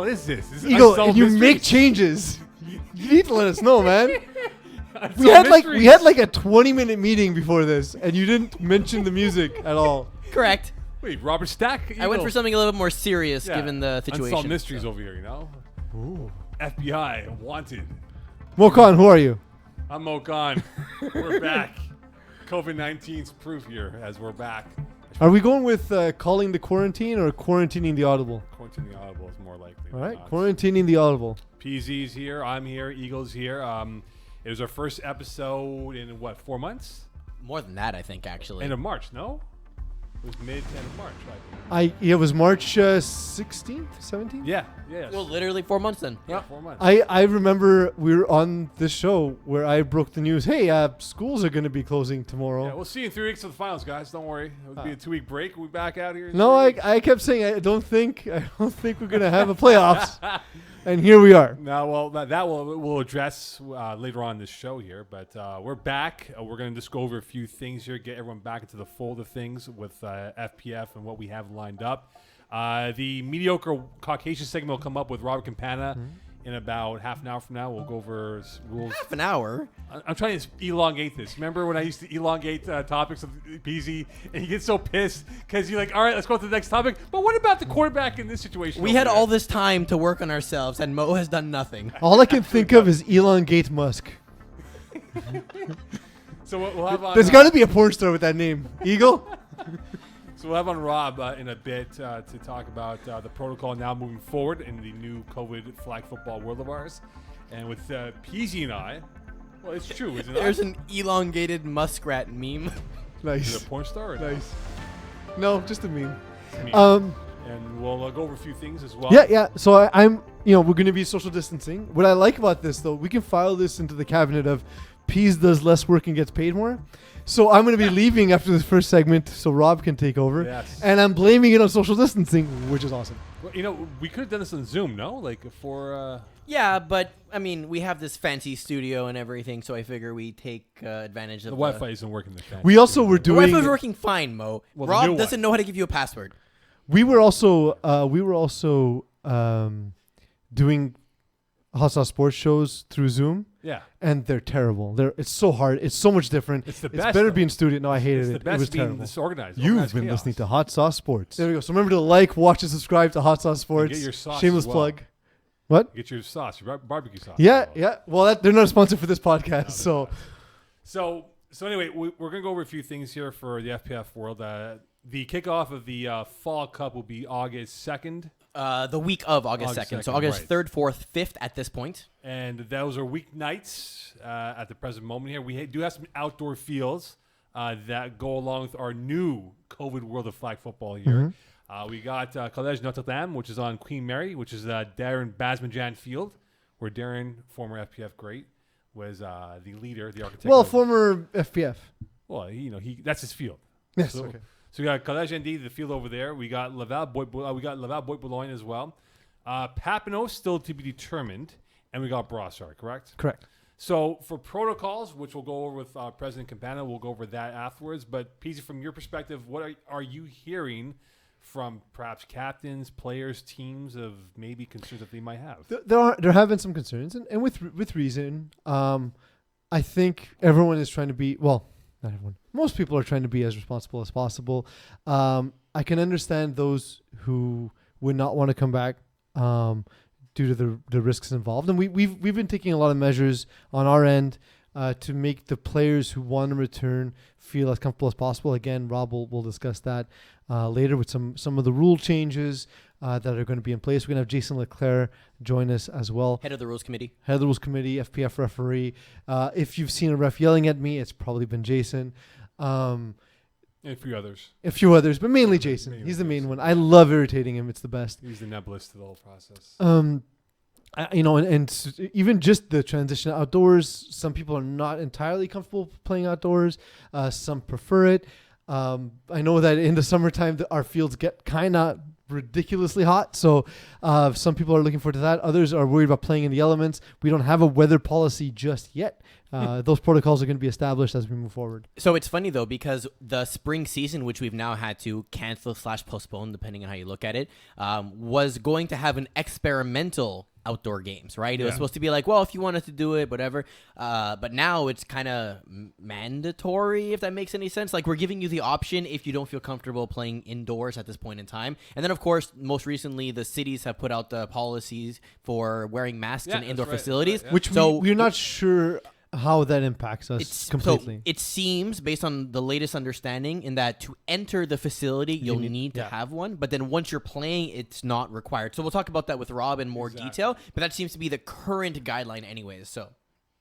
What is this? This is Eagle, Unsolved and you Mysteries? make changes. You need to let us know, man. Unsolved we had Mysteries. like a 20-minute meeting before this, and you didn't mention the music at all. Correct. Wait, Robert Stack? I went for something a little bit more serious Yeah. given the situation. Unsolved Mysteries over here, you know? Ooh. FBI, wanted. Moe Khan, who are you? I'm Moe Khan. We're back. COVID-19's proof here as we're back. Are we going with calling the quarantine or quarantining the Audible? Quarantine the Audible is more likely. All right, quarantining the Audible. PZ's here. I'm here. Eagle's here. It was our first episode in, 4 months? More than that, I think, actually. End of March, no? It was mid to end of March, right? It was March 16th, 17th? Yeah. Well, literally 4 months then. Yeah, 4 months. I remember we were on this show where I broke the news. Hey, schools are going to be closing tomorrow. Yeah, we'll see you in 3 weeks for the finals, guys. Don't worry. It'll be a 2-week break. We'll be back out here. No, I kept saying I don't think we're going to have a playoffs, and here we are. No, well, that we'll address later on in this show here. But we're back. We're going to just go over a few things here, get everyone back into the fold of things with FPF and what we have lined up. The mediocre Caucasian segment will come up with Rob Campana in about half an hour from now. We'll go over rules. Half an hour? I'm trying to elongate this. Remember when I used to elongate topics of PZ, and you get so pissed because you're like, all right, let's go to the next topic. But what about the quarterback in this situation? We had all this time to work on ourselves, and Mo has done nothing. All I can think of is elongate Musk. So we'll have on. There's got to be a porn star with that name. Eagle? So we'll have on Rob in a bit to talk about the protocol now moving forward in the new COVID flag football world of ours. And with Peasy and I, well, it's true, isn't it? There's an elongated muskrat meme. Is Nice. it a porn star? Or Nice. No, just a meme. No? And we'll go over a few things as well. Yeah. So I'm, we're going to be social distancing. What I like about this, though, we can file this into the cabinet of Pease does less work and gets paid more. So I'm going to be leaving after this first segment so Rob can take over. Yes. And I'm blaming it on social distancing, which is awesome. Well, we could have done this on Zoom, no? Like for... Yeah, but, I mean, we have this fancy studio and everything, so I figure we take advantage of the Wi-Fi isn't working the fan. We also were The doing... Wi-Fi's working fine, Mo. Well, the new Rob doesn't know how to give you a password. We were also doing Hot Sauce Sports shows through Zoom. Yeah. And they're terrible. It's so hard. It's so much different. It's the It's best, better though. being studio. No, I hated It's it. the best It was being terrible. disorganized. You've organized been chaos. listening to Hot Sauce Sports. There we go. So remember to like, watch, and subscribe to Hot Sauce Sports. get your sauce Shameless as well. plug. What? Get your sauce, your barbecue sauce. Yeah. Well, they're not a sponsor for this podcast, so. So anyway, we're going to go over a few things here for the FPF world. The kickoff of the Fall Cup will be August 2nd. The week of August 2nd. So August 3rd, 4th, 5th at this point. And those are weeknights at the present moment here. We do have some outdoor fields that go along with our new COVID world of flag football here. We got Collège Notre Dame, which is on Queen Mary, which is Darren Basmanjan Field, where Darren, former FPF great, was the leader, the architect. Well, former FPF. Well, that's his field. Yes, So, okay. So we got Collège ND, the field over there. We got Laval Bois Boulogne as well. Papineau still to be determined, and we got Brossard, correct? Correct. So for protocols, which we'll go over with President Campana, we'll go over that afterwards. But Peasy, from your perspective, what are you hearing from perhaps captains, players, teams of maybe concerns that they might have? There have been some concerns, and with reason. I think everyone is trying to be, well, not everyone. Most people are trying to be as responsible as possible. I can understand those who would not want to come back due to the risks involved. And we've been taking a lot of measures on our end to make the players who want to return feel as comfortable as possible. Again, Rob will discuss that later with some of the rule changes that are going to be in place. We're going to have Jason Leclerc join us as well. Head of the Rules Committee. Head of the Rules Committee, FPF referee. If you've seen a ref yelling at me, it's probably been Jason. And a few others. But mainly Jason. He's the main one. I love irritating him. It's the best. He's the nebulous to the whole process. And even just the transition outdoors, some people are not entirely comfortable playing outdoors. Some prefer it. I know that in the summertime, our fields get kind of ridiculously hot. So some people are looking forward to that. Others are worried about playing in the elements. We don't have a weather policy just yet. Those protocols are going to be established as we move forward. So it's funny, though, because the spring season, which we've now had to cancel/postpone, depending on how you look at it, was going to have an experimental outdoor games, right? It was supposed to be like, well, if you wanted to do it, whatever. But now it's kind of mandatory, if that makes any sense. Like, we're giving you the option if you don't feel comfortable playing indoors at this point in time. And then, of course, most recently, the cities have put out the policies for wearing masks in indoor facilities. Yeah. Which we're not sure how that impacts us completely. So it seems, based on the latest understanding, in that to enter the facility, you'll need to have one. But then once you're playing, it's not required. So we'll talk about that with Rob in more detail. But that seems to be the current guideline anyways. So,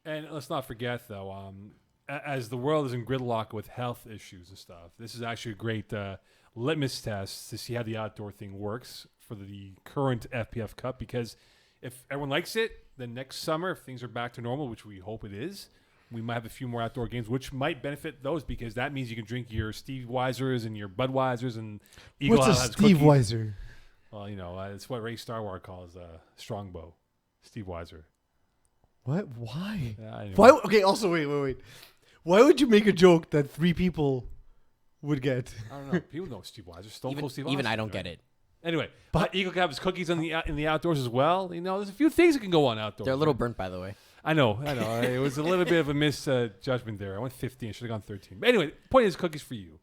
and let's not forget, though, as the world is in gridlock with health issues and stuff, this is actually a great litmus test to see how the outdoor thing works for the current FPF Cup. Because if everyone likes it, then next summer, if things are back to normal, which we hope it is, we might have a few more outdoor games, which might benefit those, because that means you can drink your Steve Weisers and your Budweisers and Eagle What's a has Steve cookies. Weiser? Well, you know, it's what Ray Starwar calls Strongbow. Steve Weiser. What? Why? Anyway. Why? Okay. Also, wait. Why would you make a joke that 3 people would get? I don't know. People know Steve Weiser. Stone Cold Steve Weiser. Even I don't get it. Anyway, but Eagle can have his cookies in the outdoors as well. You know, there's a few things that can go on outdoors. They're a little burnt, by the way. I know. It was a little bit of a misjudgment there. I went 15. I should have gone 13. But anyway, point is, cookies for you.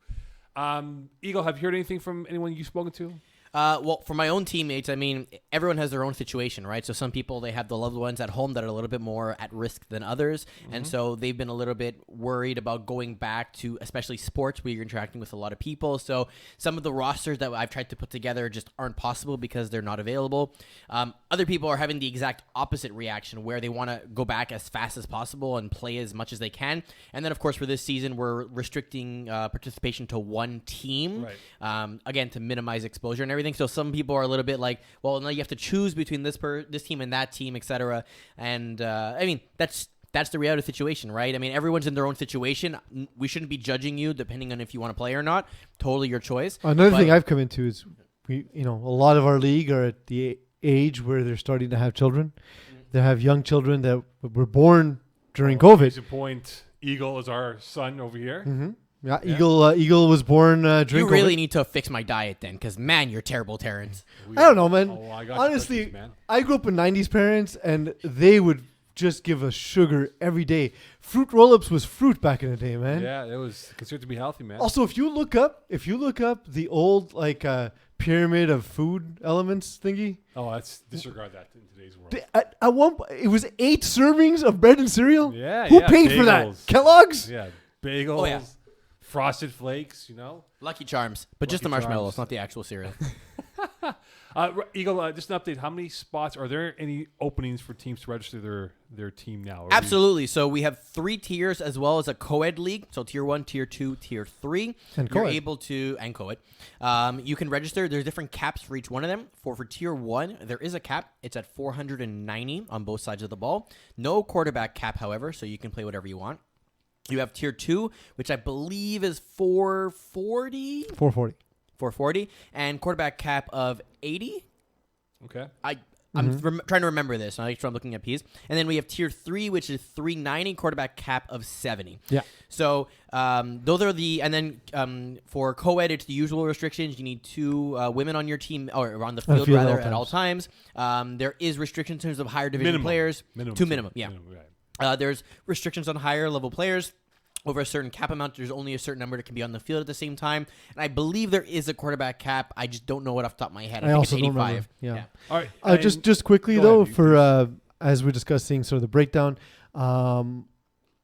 Eagle, have you heard anything from anyone you've spoken to? Well, for my own teammates, I mean, everyone has their own situation, right? So some people, they have the loved ones at home that are a little bit more at risk than others. Mm-hmm. And so they've been a little bit worried about going back to, especially sports, where you're interacting with a lot of people. So some of the rosters that I've tried to put together just aren't possible because they're not available. Other people are having the exact opposite reaction, where they want to go back as fast as possible and play as much as they can. And then, of course, for this season, we're restricting participation to one team, again, to minimize exposure and everything. So some people are a little bit like, well, now you have to choose between this team and that team, etc. And I mean, that's the reality of the situation, right? I mean, everyone's in their own situation. We shouldn't be judging you depending on if you want to play or not. Totally your choice. Another thing I've come into is a lot of our league are at the age where they're starting to have children. Mm-hmm. They have young children that were born during COVID. Case in point, Eagle is our son over here. Mm-hmm. Yeah, Eagle was born during You really COVID. need to fix my diet then, because, man, you're terrible, Terrence. I don't know, man. Honestly, Honestly, I grew up with 90s parents, and they would just give us sugar every day. Fruit roll-ups was fruit back in the day, man. Yeah, it was considered to be healthy, man. Also, if you look up the old pyramid of food elements thingy. Oh, let's disregard that in today's world. At one point, it was 8 servings of bread and cereal. Yeah, Who paid for that? bagels. Kellogg's. Yeah, bagels. Oh, yeah. Frosted Flakes, you know. Lucky Charms, but just the Lucky marshmallows, Charms. not the actual cereal. Eagle, just an update. How many spots are there? Any openings for teams to register their team now? Absolutely. So we have 3 tiers as well as a co-ed league. So tier 1, tier 2, tier 3. And You're co-ed. able to, and co-ed. You can register. There's different caps for each one of them. For tier 1, there is a cap. It's at 490 on both sides of the ball. No quarterback cap, however, so you can play whatever you want. You have tier 2, which I believe is 440. 440. 440, and quarterback cap of 80. Okay. I'm trying to remember this. I'm looking at Peeze. And then we have tier 3, which is 390, quarterback cap of 70. Yeah. So those are and then for co-ed, it's the usual restrictions. You need 2 women on your team, or on the field rather, at all times. There is restrictions in terms of higher division players. 2 minimum, yeah. Right. There's restrictions on higher level players. Over a certain cap amount, there's only a certain number that can be on the field at the same time. And I believe there is a quarterback cap. I just don't know it off the top of my head. I think also it's don't 85. remember. Yeah. All right. Just quickly, go though, ahead, for as we're discussing sort of the breakdown,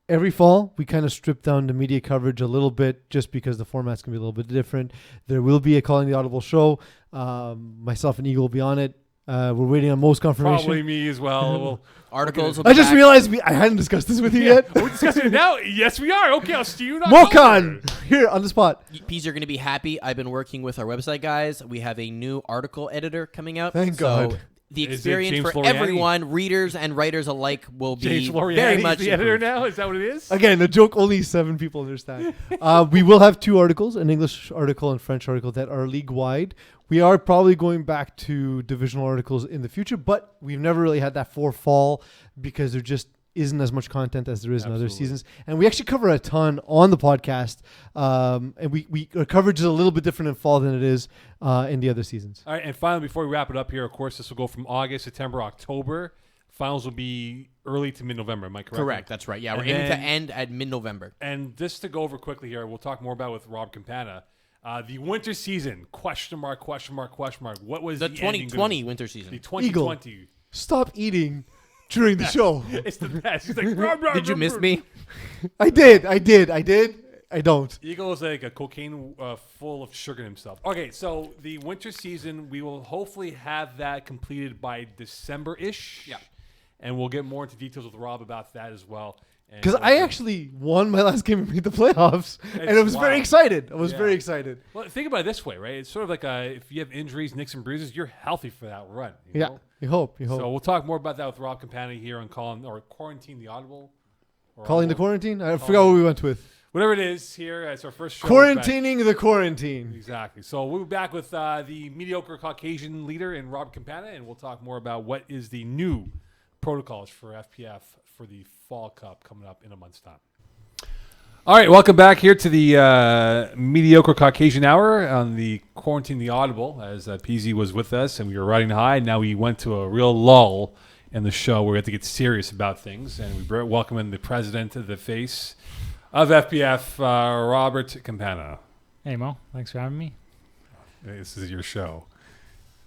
every fall, we kind of strip down the media coverage a little bit just because the format's going to be a little bit different. There will be a Calling the Audible show. Myself and Eagle will be on it. We're waiting on most confirmation. Probably me as well. Articles. I just realized I hadn't discussed this with you yet. We're discussing it now. Yes, we are. Okay, I'll see you. Moe Khan, here on the spot. Pease, you're going to be happy. I've been working with our website guys. We have a new article editor coming out. Thank God. the Is it experience James for Floriani? everyone, readers and writers alike, will be James Floriani very is much the editor improved. now. Is that what it is? Again, a joke only 7 people understand. We will have 2 articles, an English article and French article that are league-wide. We are probably going back to divisional articles in the future, but we've never really had that for fall because there just isn't as much content as there is in other Absolutely. seasons. And we actually cover a ton on the podcast, and our coverage is a little bit different in fall than it is in the other seasons. All right, and finally, before we wrap it up here, of course, this will go from August, September, October. Finals will be early to mid-November. Am I correct? Correct. That's right. Yeah, And we're aiming to then- end at mid-November. And just to go over quickly here, we'll talk more about with Rob Campana. The winter season, question mark. What was The the ending 2020 gonna winter be? season. The 2020. Stop eating during the show. It's the best. He's like, "Rah, rah, Did you rah, miss rah." me? I did. I don't. Eagle is like a cocaine full of sugar in himself. Okay, so the winter season, we will hopefully have that completed by December-ish. Yeah. And we'll get more into details with Rob about that as well. And Because I actually won my last game and made the playoffs, and I was very wild. excited. I was Yeah. very excited. Well, think about it this way, right? It's sort of like if you have injuries, nicks, and bruises, you're healthy for that run. You Yeah, know? you hope. So we'll talk more about that with Rob Campana here on Quarantine the Audible. Or Calling the Audible. quarantine? I forgot what we went with. Whatever it is here. It's our first show. We're back. Quarantining the quarantine. Exactly. So we'll be back with the mediocre Caucasian leader in Rob Campana, and we'll talk more about what is the new protocols for FPF for the Fall Cup coming up in a month's time. All right, welcome back here to the mediocre Caucasian hour on the Quarantine the Audible, as Peeze was with us, and we were riding high. Now we went to a real lull in the show where we had to get serious about things, and we welcome in the president of the face of FPF, Robert Campana. Hey Mo, thanks for having me. This is your show.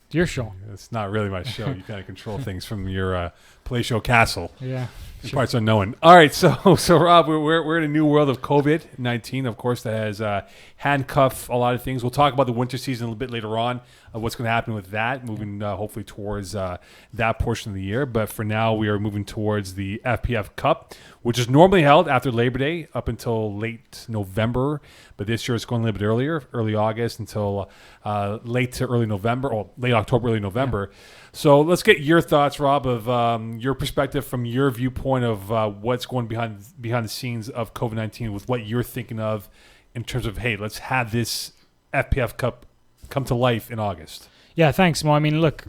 It's your show. It's not really my show. You kind of control things from your palatial castle. Yeah. In parts unknown. All right, so Rob, we're in a new world of COVID-19, of course, that has handcuffed a lot of things. We'll talk about the winter season a little bit later on, what's going to happen with that, moving hopefully towards that portion of the year. But for now, we are moving towards the FPF Cup, which is normally held after Labor Day up until late November. But this year it's going a little bit earlier, early August until late to early November, or late October, early November. Yeah. So let's get your thoughts, Rob, of your perspective from your viewpoint of what's going behind the scenes of COVID-19 with what you're thinking of in terms of, hey, let's have this FPF Cup come to life in August. Yeah, thanks, Mo. I mean, look,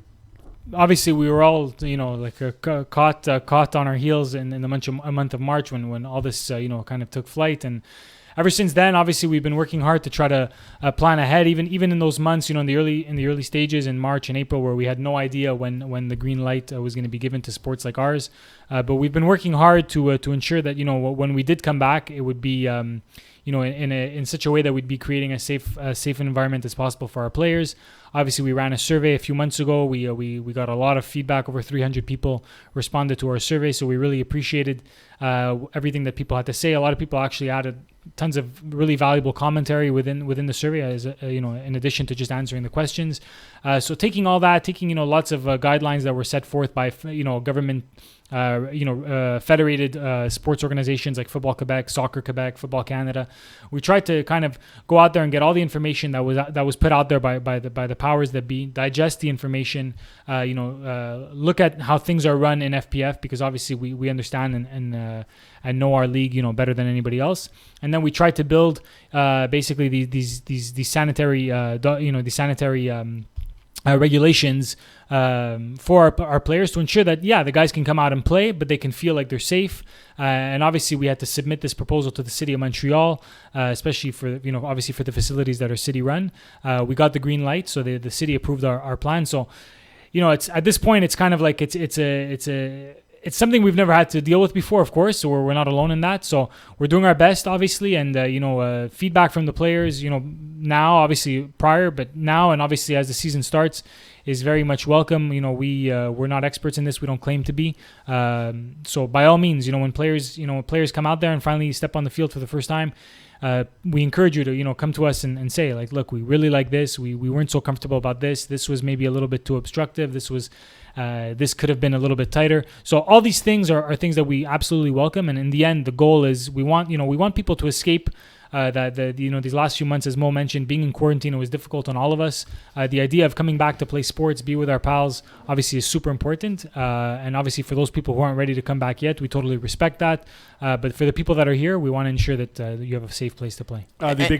obviously we were all, caught on our heels in the month of March when all this, kind of took flight. And ever since then, obviously, we've been working hard to try to plan ahead, even in those months, in the early stages in March and April, where we had no idea when the green light was going to be given to sports like ours. But we've been working hard to ensure that when we did come back, it would be in such a way that we'd be creating a safe environment as possible for our players. Obviously, we ran a survey a few months ago. We got a lot of feedback. Over 300 people responded to our survey, so we really appreciated everything that people had to say. A lot of people actually added tons of really valuable commentary within the survey, as in addition to just answering the questions. So taking all that, lots of guidelines that were set forth by government. Federated sports organizations like Football Quebec, Soccer Quebec, Football Canada. We tried to kind of go out there and get all the information that was put out there by the powers that be, digest the information, look at how things are run in FPF, because obviously we understand and know our league better than anybody else. And then we tried to build basically these sanitary regulations for our players to ensure that the guys can come out and play, but they can feel like they're safe. And obviously we had to submit this proposal to the city of Montreal, especially for obviously for the facilities that are city run. We got the green light, so the city approved our plan. So it's at this point it's kind of like it's something we've never had to deal with before, of course, so we're not alone in that. So we're doing our best, obviously, and feedback from the players, now, obviously prior, but now, and obviously as the season starts, is very much welcome. We're not experts in this; we don't claim to be. So by all means, when players come out there and finally step on the field for the first time, we encourage you to come to us and say, like, look, we really like this. We weren't so comfortable about this. This was maybe a little bit too obstructive. This could have been a little bit tighter. So all these things are things that we absolutely welcome. And in the end, the goal is we want people to escape that these last few months, as Mo mentioned, being in quarantine, it was difficult on all of us. The idea of coming back to play sports, be with our pals, obviously is super important. And obviously for those people who aren't ready to come back yet, we totally respect that. But for the people that are here, we want to ensure that you have a safe place to play.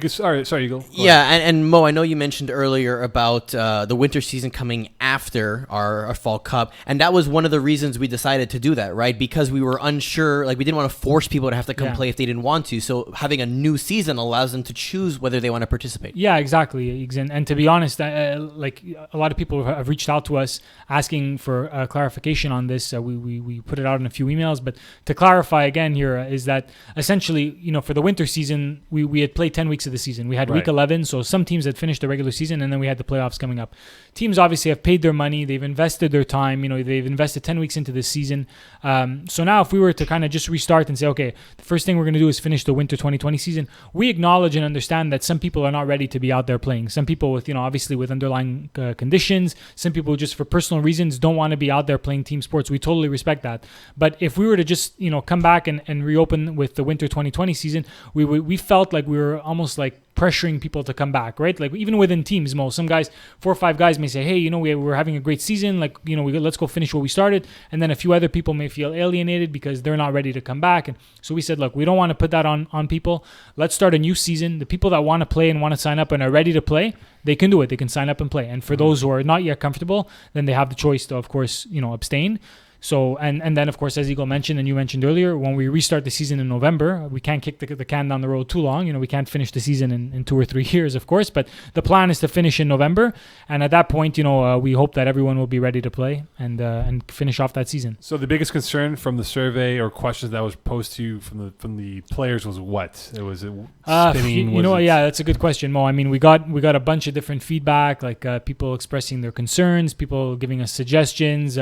Sorry, you go. Yeah, and Mo, I know you mentioned earlier about the winter season coming after our Fall Cup, and that was one of the reasons we decided to do that, right? Because we were unsure, like we didn't want to force people to have to come play if they didn't want to. So having a new season allows them to choose whether they want to participate. Yeah, exactly. And to be honest, like a lot of people have reached out to us asking for clarification on this. We put it out in a few emails, but to clarify again here is that essentially, for the winter season, we had played 10 weeks of the season. We had week 11, so some teams had finished the regular season, and then we had the playoffs coming up. Teams obviously have paid their money. They've invested their time. They've invested 10 weeks into this season. So now if we were to kind of just restart and say, okay, the first thing we're going to do is finish the winter 2020 season, we acknowledge and understand that some people are not ready to be out there playing. Some people with, obviously with underlying conditions, some people just for personal reasons don't want to be out there playing team sports. We totally respect that. But if we were to just, come back and reopen with the winter 2020 season, we felt like we were almost like pressuring people to come back, right? Like even within teams, Mo, some guys, 4 or 5 guys may say, hey, we're having a great season. Like, let's go finish what we started. And then a few other people may feel alienated because they're not ready to come back. And so we said, look, we don't want to put that on people. Let's start a new season. The people that want to play and want to sign up and are ready to play, they can do it. They can sign up and play. And for those who are not yet comfortable, then they have the choice to, of course, abstain. So, and then, of course, as Eagle mentioned and you mentioned earlier, when we restart the season in November, we can't kick the can down the road too long. We can't finish the season in 2 or 3 years, of course. But the plan is to finish in November. And at that point, we hope that everyone will be ready to play and finish off that season. So the biggest concern from the survey or questions that was posed to you from the players was what? It was spinning. Yeah, that's a good question, Mo. I mean, we got a bunch of different feedback, like people expressing their concerns, people giving us suggestions.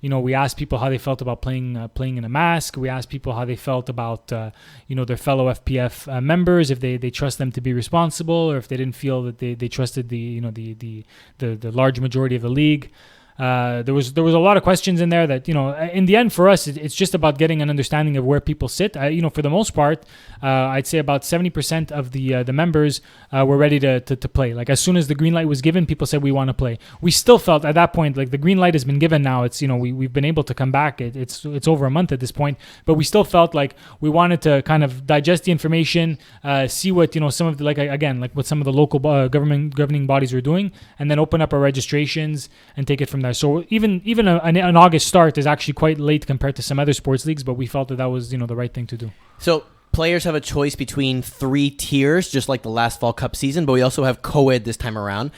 We asked people how they felt about playing in a mask. We asked people how they felt about their fellow FPF members, if they trust them to be responsible, or if they didn't feel that they trusted the large majority of the league. There was a lot of questions in there that, in the end for us, it's just about getting an understanding of where people sit. For the most part, I'd say about 70% of the members were ready to play. Like as soon as the green light was given, people said we want to play. We still felt at that point, like the green light has been given now. It's, we've been able to come back. It's over a month at this point, but we still felt like we wanted to kind of digest the information, see what, some of the, like what some of the local governing bodies were doing, and then open up our registrations and take it from there. So even an August start is actually quite late compared to some other sports leagues, but we felt that was, the right thing to do. So players have a choice between 3 tiers, just like the last Fall Cup season, but we also have co-ed this time around.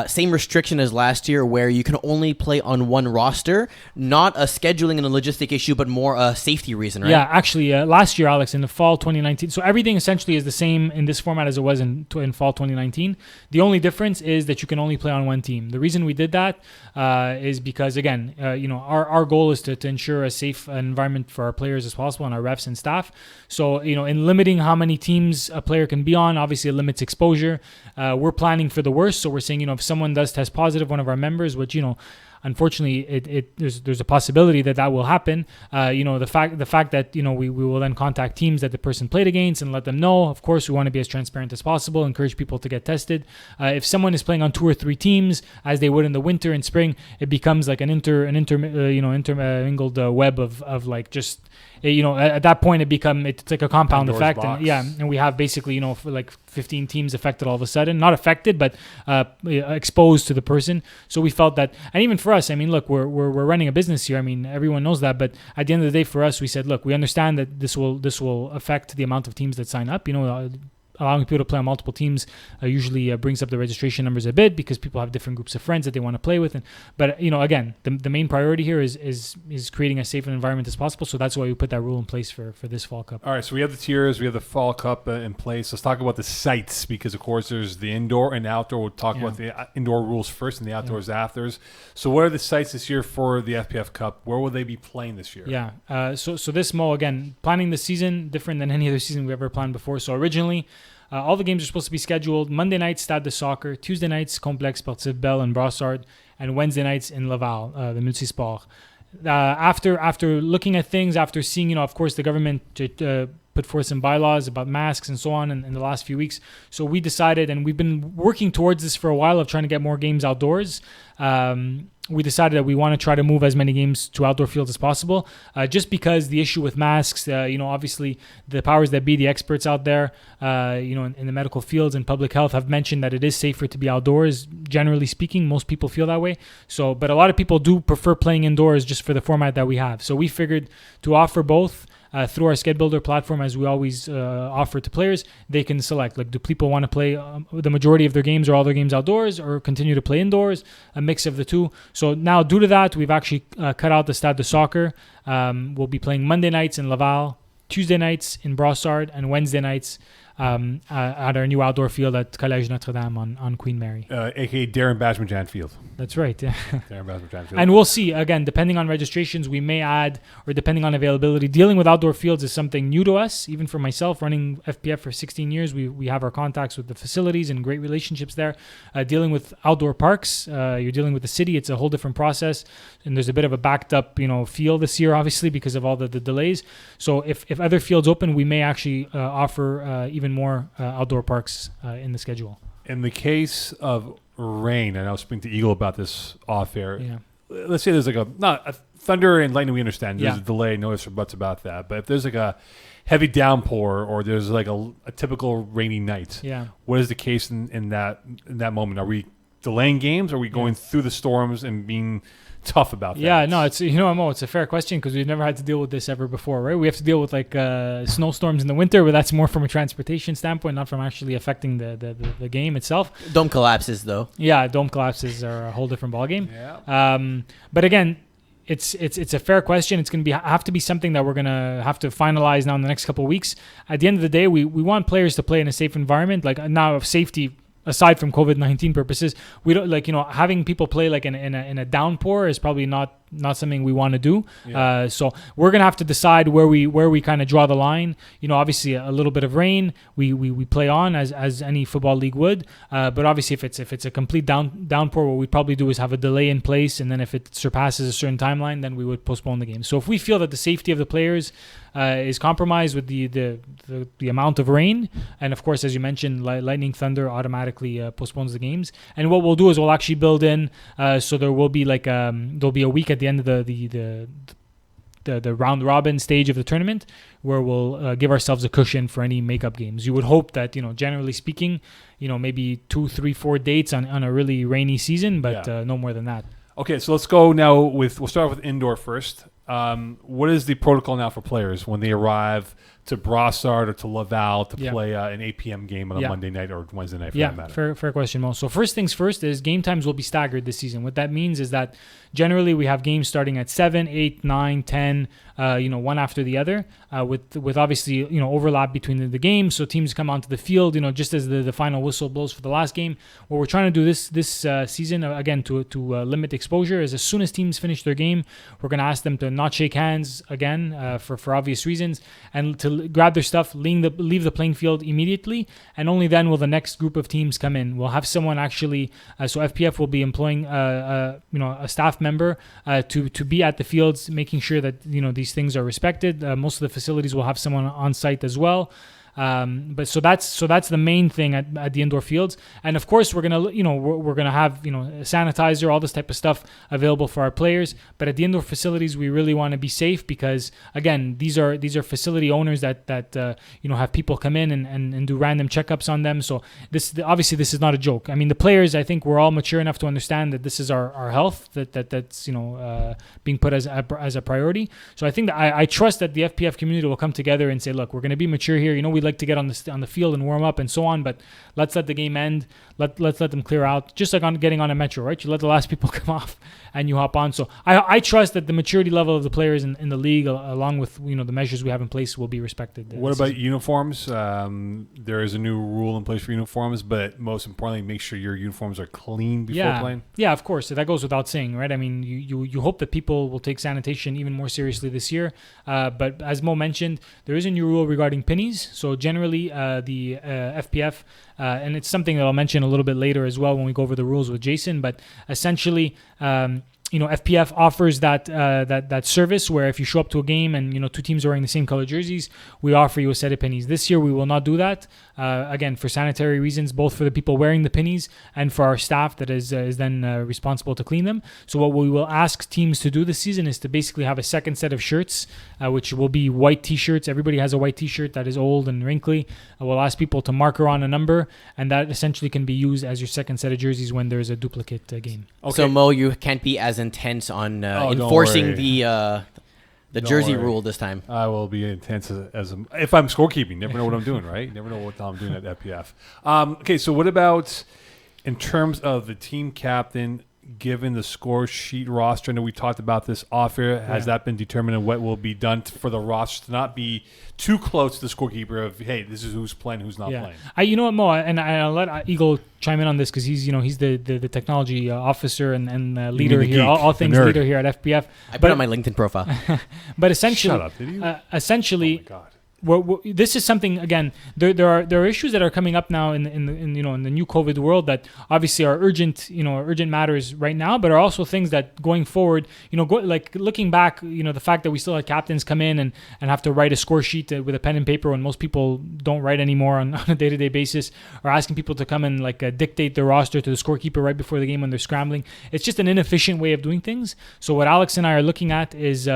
Same restriction as last year, where you can only play on one roster, not a scheduling and a logistic issue, but more a safety reason, right? Yeah, actually, last year, Alex, in the fall 2019, so everything essentially is the same in this format as it was in fall 2019. The only difference is that you can only play on one team. The reason we did that is because, again, our goal is to ensure a safe environment for our players as possible and our refs and staff. So, in limiting how many teams a player can be on, obviously it limits exposure. We're planning for the worst. So we're saying, if someone does test positive, one of our members, which, unfortunately, there's a possibility that will happen. The fact that we will then contact teams that the person played against and let them know. Of course, we want to be as transparent as possible. Encourage people to get tested. If someone is playing on 2 or 3 teams, as they would in the winter and spring, it becomes like an intermingled web of like just. At that point it's like a compound Pandora's effect, box. and we have basically for like 15 teams affected all of a sudden, not affected but exposed to the person. So we felt that, and even for us, I mean, look, we're running a business here. I mean, everyone knows that, but at the end of the day, for us, we said, look, we understand that this will affect the amount of teams that sign up. Allowing people to play on multiple teams usually brings up the registration numbers a bit because people have different groups of friends that they want to play with. But again, the main priority here is creating as safe an environment as possible. So that's why we put that rule in place for this Fall Cup. All right, so we have the tiers, we have the Fall Cup in place. Let's talk about the sites, because of course there's the indoor and outdoor. We'll talk about the indoor rules first and the outdoors after. So what are the sites this year for the FPF Cup? Where will they be playing this year? Yeah, so this, Mo, again, planning the season different than any other season we've ever planned before. So originally, all the games are supposed to be scheduled Monday nights, Stade de Soccer, Tuesday nights, Complexe Sportif Bell and Brassard, and Wednesday nights in Laval, the Multisport. After looking at things, after seeing, of course, the government put forth some bylaws about masks and so on in the last few weeks. So we decided, and we've been working towards this for a while, of trying to get more games outdoors. We decided that we want to try to move as many games to outdoor fields as possible, just because the issue with masks, obviously the powers that be, the experts out there, in the medical fields and public health have mentioned that it is safer to be outdoors. Generally speaking, most people feel that way. So, but a lot of people do prefer playing indoors just for the format that we have. So we figured to offer both. Through our Sched Builder platform, as we always offer to players, they can select, like, do people want to play the majority of their games or all their games outdoors, or continue to play indoors, a mix of the two. So now, due to that, we've actually cut out the Stade de Soccer. We'll be playing Monday nights in Laval, Tuesday nights in Brossard, and Wednesday nights at our new outdoor field at Collège Notre-Dame on Queen Mary. A.k.a. Darren Bashman Field. That's right, yeah. Darren Bashman Field. And we'll see, again, depending on registrations, we may add, or depending on availability. Dealing with outdoor fields is something new to us, even for myself, running FPF for 16 years. We have our contacts with the facilities and great relationships there. Dealing with outdoor parks, you're dealing with the city. It's a whole different process. And there's a bit of a backed up, feel this year, obviously, because of all the delays. So if other fields open, we may actually offer even more outdoor parks in the schedule. In the case of rain, and I was speaking to Eagle about this off air. Yeah. Let's say there's like a thunder and lightning. We understand there's Yeah. a delay, no ifs or buts about that. But if there's like a heavy downpour, or there's like a typical rainy night, Yeah. what is the case in that moment? Are we delaying games? Or are we going through the storms and being tough about that? Yeah, no, it's Mo, it's a fair question, because we've never had to deal with this ever before, right? We have to deal with like snowstorms in the winter, but that's more from a transportation standpoint, not from actually affecting the game itself. Dome collapses, though. Yeah, dome collapses are a whole different ballgame. Yeah. But again, it's a fair question. It's going to have to be something that we're going to have to finalize now in the next couple of weeks. At the end of the day, we want players to play in a safe environment. Like, now, of safety aside from COVID-19 purposes, we don't having people play like in a downpour is probably not something we want to do. Yeah. So we're gonna have to decide where we kind of draw the line. Obviously a little bit of rain we play on as any football league would. But obviously if it's a complete downpour, what we'd probably do is have a delay in place, and then if it surpasses a certain timeline, then we would postpone the game. So if we feel that the safety of the players is compromised with the amount of rain, and of course, as you mentioned, lightning, thunder automatically postpones the games. And what we'll do is we'll actually build in so there will be there'll be a week at the end of the round robin stage of the tournament where we'll give ourselves a cushion for any makeup games. You would hope that, generally speaking, maybe 2, 3, 4 dates on a really rainy season, but no more than that. Okay, so let's go now we'll start with indoor first. What is the protocol now for players when they arrive to Brossard or to Laval to play an 8 p.m. game on a Monday night or Wednesday night, for that matter? Fair question, Mo. So first things first is game times will be staggered this season. What that means is that generally we have games starting at 7, 8, 9, 10, one after the other, with obviously, overlap between the games. So teams come onto the field, just as the final whistle blows for the last game. What we're trying to do this season, again, to limit exposure, is as soon as teams finish their game, we're going to ask them to not shake hands again, for obvious reasons, and to grab their stuff, leave the playing field immediately, and only then will the next group of teams come in. We'll have someone actually, so FPF will be employing a staff member to be at the fields, making sure that these things are respected. Most of the facilities will have someone on site as well. But so that's the main thing at the indoor fields, and of course we're gonna have sanitizer, all this type of stuff available for our players. But at the indoor facilities, we really want to be safe, because again, these are facility owners that have people come in and do random checkups on them. So this is not a joke. I mean, the players, I think we're all mature enough to understand that this is our health that's being put as a priority. So I think that I trust that the FPF community will come together and say, look, we're going to be mature here. We'd like to get on the field and warm up and so on, but let's let the game end. Let's let them clear out, just like on getting on a metro, right? You let the last people come off and you hop on. So I trust that the maturity level of the players in the league, along with the measures we have in place, will be respected. What about uniforms? There is a new rule in place for uniforms, but most importantly, make sure your uniforms are clean before playing. Yeah, of course. That goes without saying, right? I mean, you hope that people will take sanitation even more seriously this year. But as Mo mentioned, there is a new rule regarding pennies. So generally, the FPF, and it's something that I'll mention a little bit later as well when we go over the rules with Jason, but essentially FPF offers that service where if you show up to a game and two teams are wearing the same color jerseys, we offer you a set of pennies. This year we will not do that. Again, for sanitary reasons, both for the people wearing the pennies and for our staff that is then responsible to clean them. So what we will ask teams to do this season is to basically have a second set of shirts, which will be white T-shirts. Everybody has a white T-shirt that is old and wrinkly. We'll ask people to marker on a number, and that essentially can be used as your second set of jerseys when there's a duplicate game. Okay. So Mo, you can't be as intense on enforcing the jersey rule this time. I will be intense if I'm scorekeeping. Never know what I'm doing, right? Never know what I'm doing at FPF. Okay, so what about in terms of the team captain? Given the score sheet roster, I know we talked about this off air. Has that been determined, and what will be done for the roster to not be too close to the scorekeeper of, hey, this is who's playing, who's not playing? You know what, Mo, and I'll let Eagle chime in on this because he's the technology officer and leader here, all things leader here at FPF. I put on my LinkedIn profile. But essentially, shut up, did you? Essentially. Oh my God. This is something, again, there are issues that are coming up now in the new COVID world that obviously are urgent matters right now, but are also things that going forward, like looking back, the fact that we still had captains come in and have to write a score sheet with a pen and paper when most people don't write anymore on a day-to-day basis, or asking people to come and dictate their roster to the scorekeeper right before the game when they're scrambling. It's just an inefficient way of doing things. So what Alex and I are looking at is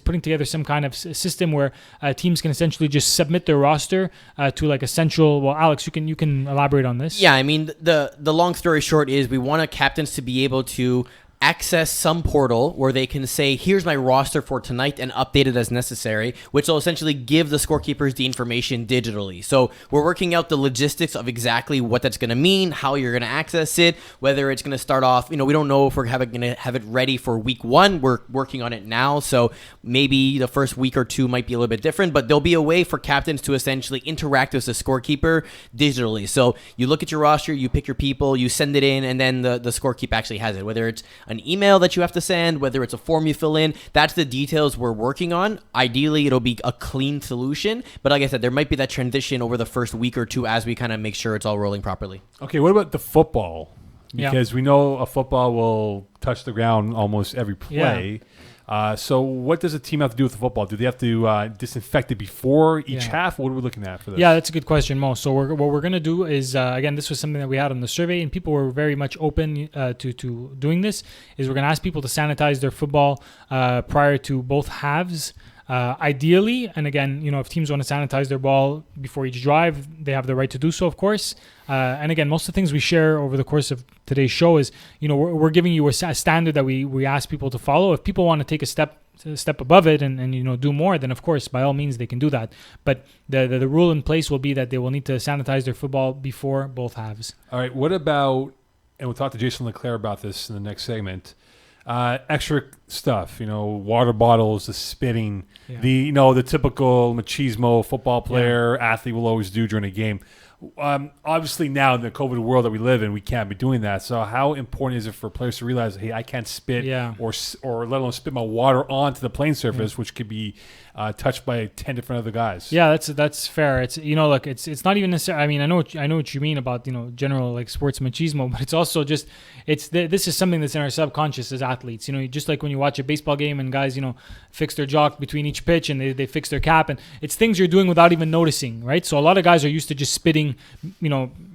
putting together some kind of system where teams can essentially just submit their roster to a central. Well, Alex, you can elaborate on this. Yeah, I mean the long story short is we want our captains to be able to access some portal where they can say, here's my roster for tonight and update it as necessary, which will essentially give the scorekeepers the information digitally. So we're working out the logistics of exactly what that's going to mean, how you're going to access it, whether it's going to start off, we don't know if we're going to have it ready for week 1. We're working on it now. So maybe the first week or 2 might be a little bit different, but there'll be a way for captains to essentially interact with the scorekeeper digitally. So you look at your roster, you pick your people, you send it in, and then the scorekeeper actually has it, whether it's an email that you have to send, whether it's a form you fill in. That's the details we're working on. Ideally, it'll be a clean solution. But like I said, there might be that transition over the first week or 2 as we kind of make sure it's all rolling properly. Okay, what about the football? Because we know a football will touch the ground almost every play. Yeah. So what does a team have to do with the football? Do they have to disinfect it before each half? What are we looking at for this? Yeah, that's a good question, Mo. So what we're going to do is, again, this was something that we had on the survey, and people were very much open to doing this, is we're going to ask people to sanitize their football prior to both halves. Ideally, and again, if teams want to sanitize their ball before each drive, they have the right to do so, of course. And again, most of the things we share over the course of today's show is, we're giving you a standard that we ask people to follow. If people want to take a step above it and do more, then of course, by all means, they can do that. But the rule in place will be that they will need to sanitize their football before both halves. All right. What about, and we'll talk to Jason Leclerc about this in the next segment, extra stuff, water bottles, the spitting, the typical machismo football player, athlete will always do during a game. Obviously now in the COVID world that we live in, we can't be doing that. So how important is it for players to realize, hey, I can't spit or let alone spit my water onto the playing surface, which could be touched by 10 different other guys? Yeah, that's fair. It's look, it's not even necessarily. I mean, I know what you mean about general sports machismo, but it's also just this is something that's in our subconscious as athletes. Just like when you watch a baseball game and guys fix their jock between each pitch and they fix their cap, and it's things you're doing without even noticing, right? So a lot of guys are used to just spitting,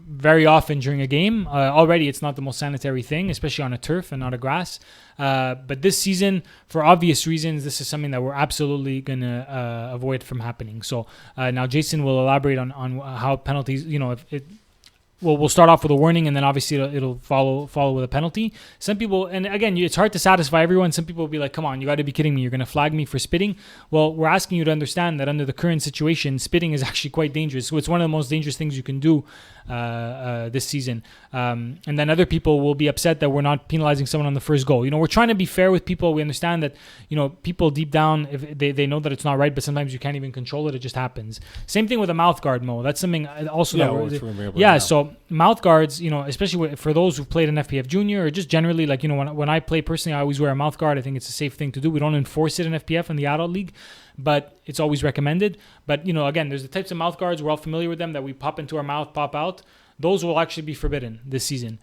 very often during a game. Already, it's not the most sanitary thing, especially on a turf and not a grass. But this season, for obvious reasons, this is something that we're absolutely going to avoid from happening. So now Jason will elaborate on how penalties, we'll start off with a warning, and then obviously it'll follow with a penalty. Some people, and again, it's hard to satisfy everyone. Some people will be like, come on, you got to be kidding me. You're going to flag me for spitting. Well, we're asking you to understand that under the current situation, spitting is actually quite dangerous. So it's one of the most dangerous things you can do this season. And then other people will be upset that we're not penalizing someone on the first goal. We're trying to be fair with people. We understand that, people deep down, if they know that it's not right, but sometimes you can't even control it. It just happens. Same thing with a mouth guard, Mo. That's something also so mouth guards, especially for those who've played in FPF Junior or just generally, when I play personally, I always wear a mouth guard. I think it's a safe thing to do. We don't enforce it in FPF in the adult league, but it's always recommended. But, again, there's the types of mouth guards. We're all familiar with them that we pop into our mouth, pop out. those will actually be forbidden this season.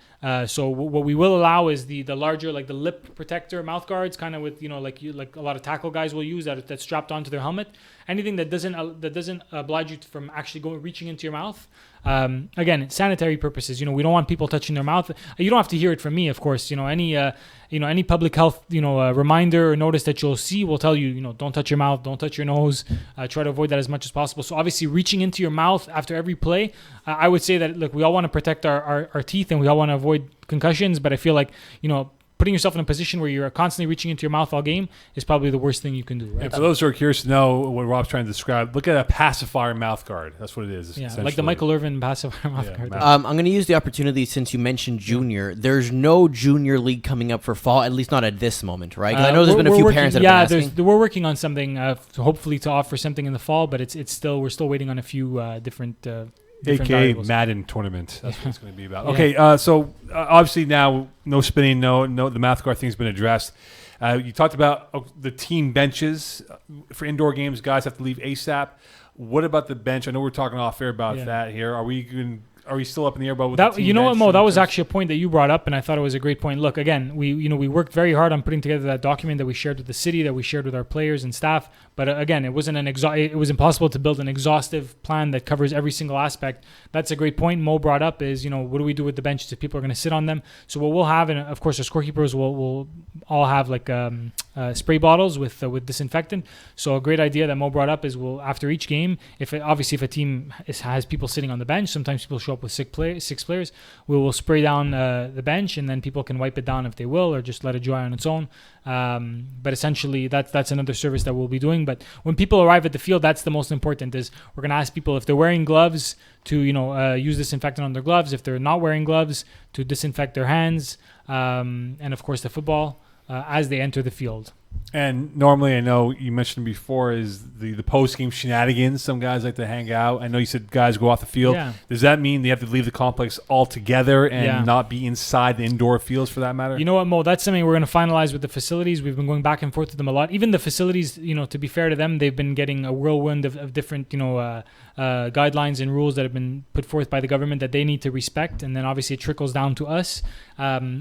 So what we will allow is the larger, like the lip protector mouth guards, kind of with like a lot of tackle guys will use that's strapped onto their helmet. Anything that doesn't oblige you from actually reaching into your mouth. Again, sanitary purposes. We don't want people touching their mouth. You don't have to hear it from me, of course. Any public health reminder or notice that you'll see will tell you don't touch your mouth, don't touch your nose. Try to avoid that as much as possible. So obviously, reaching into your mouth after every play, I would say that look, we all want to protect our teeth and we all want to avoid concussions, but I feel like putting yourself in a position where you're constantly reaching into your mouth all game is probably the worst thing you can do. Right? And for those who are curious to know what Rob's trying to describe, look at a pacifier mouth guard. That's what it is. Yeah, like the Michael Irvin pacifier mouth guard. I'm going to use the opportunity since you mentioned junior. There's no junior league coming up for fall, at least not at this moment, right? 'Cause I know there's been a few parents that have been asking. We're working on something, hopefully to offer something in the fall, but we're still waiting on a few different. AKA variables. Madden tournament. That's what it's going to be about. Okay, so obviously now no spinning, no the mouth guard thing's been addressed. You talked about the team benches for indoor games. Guys have to leave ASAP. What about the bench? I know we're talking off air about that here. Are we still up in the air about what that? The team What, Mo? That was actually a point that you brought up, and I thought it was a great point. Look, again, we worked very hard on putting together that document that we shared with the city, that we shared with our players and staff. But again, it wasn't it was impossible to build an exhaustive plan that covers every single aspect. That's a great point Mo brought up. Is what do we do with the benches if people are going to sit on them? So what we'll have, and of course our scorekeepers will all have like spray bottles with disinfectant. So a great idea that Mo brought up is after each game, if a team has people sitting on the bench, sometimes people show up with six players, we will spray down the bench, and then people can wipe it down if they will, or just let it dry on its own. But essentially that's another service that we'll be doing. But when people arrive at the field, that's the most important. Is we're going to ask people if they're wearing gloves to use disinfectant on their gloves. If they're not wearing gloves, to disinfect their hands, and of course the football as they enter the field. And normally, I know you mentioned before, is the post-game shenanigans. Some guys like to hang out. I know you said guys go off the field. Yeah. Does that mean they have to leave the complex altogether and not be inside the indoor fields for that matter? You know what, Mo? That's something we're going to finalize with the facilities. We've been going back and forth with them a lot. Even the facilities, to be fair to them, they've been getting a whirlwind of different, guidelines and rules that have been put forth by the government that they need to respect. And then obviously it trickles down to us.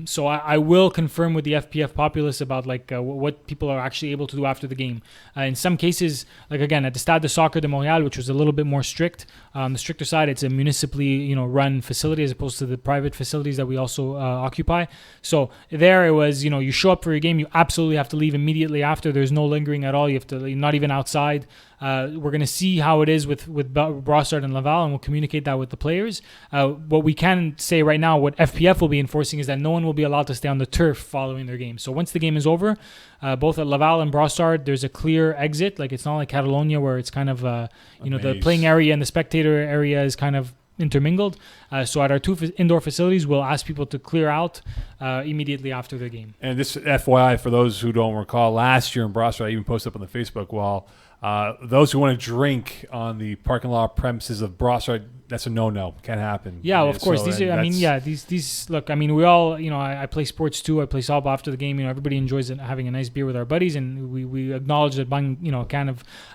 So I will confirm with the FPF populace about what people are actually able to do after the game. In some cases, like again at the Stade de Soccer de Montréal, which was a little bit more strict. On the stricter side, it's a municipally run facility as opposed to the private facilities that we also occupy. So there it was, you show up for your game, you absolutely have to leave immediately after. There's no lingering at all. You have to not even outside. We're going to see how it is with Brossard and Laval, and we'll communicate that with the players. What we can say right now, what FPF will be enforcing, is that no one will be allowed to stay on the turf following their game. So once the game is over, both at Laval and Brossard, there's a clear exit. Like it's not like Catalonia where it's kind of, the playing area and the spectator area is kind of intermingled. So at our two indoor facilities, we'll ask people to clear out immediately after their game. And this FYI, for those who don't recall, last year in Brossard, I even posted up on the Facebook wall, those who want to drink on the parking lot premises of Brossard, that's a no-no. Can't happen. Yeah, of course. These look, we all, I play sports too. I play softball after the game. Everybody enjoys having a nice beer with our buddies, and we acknowledge that buying,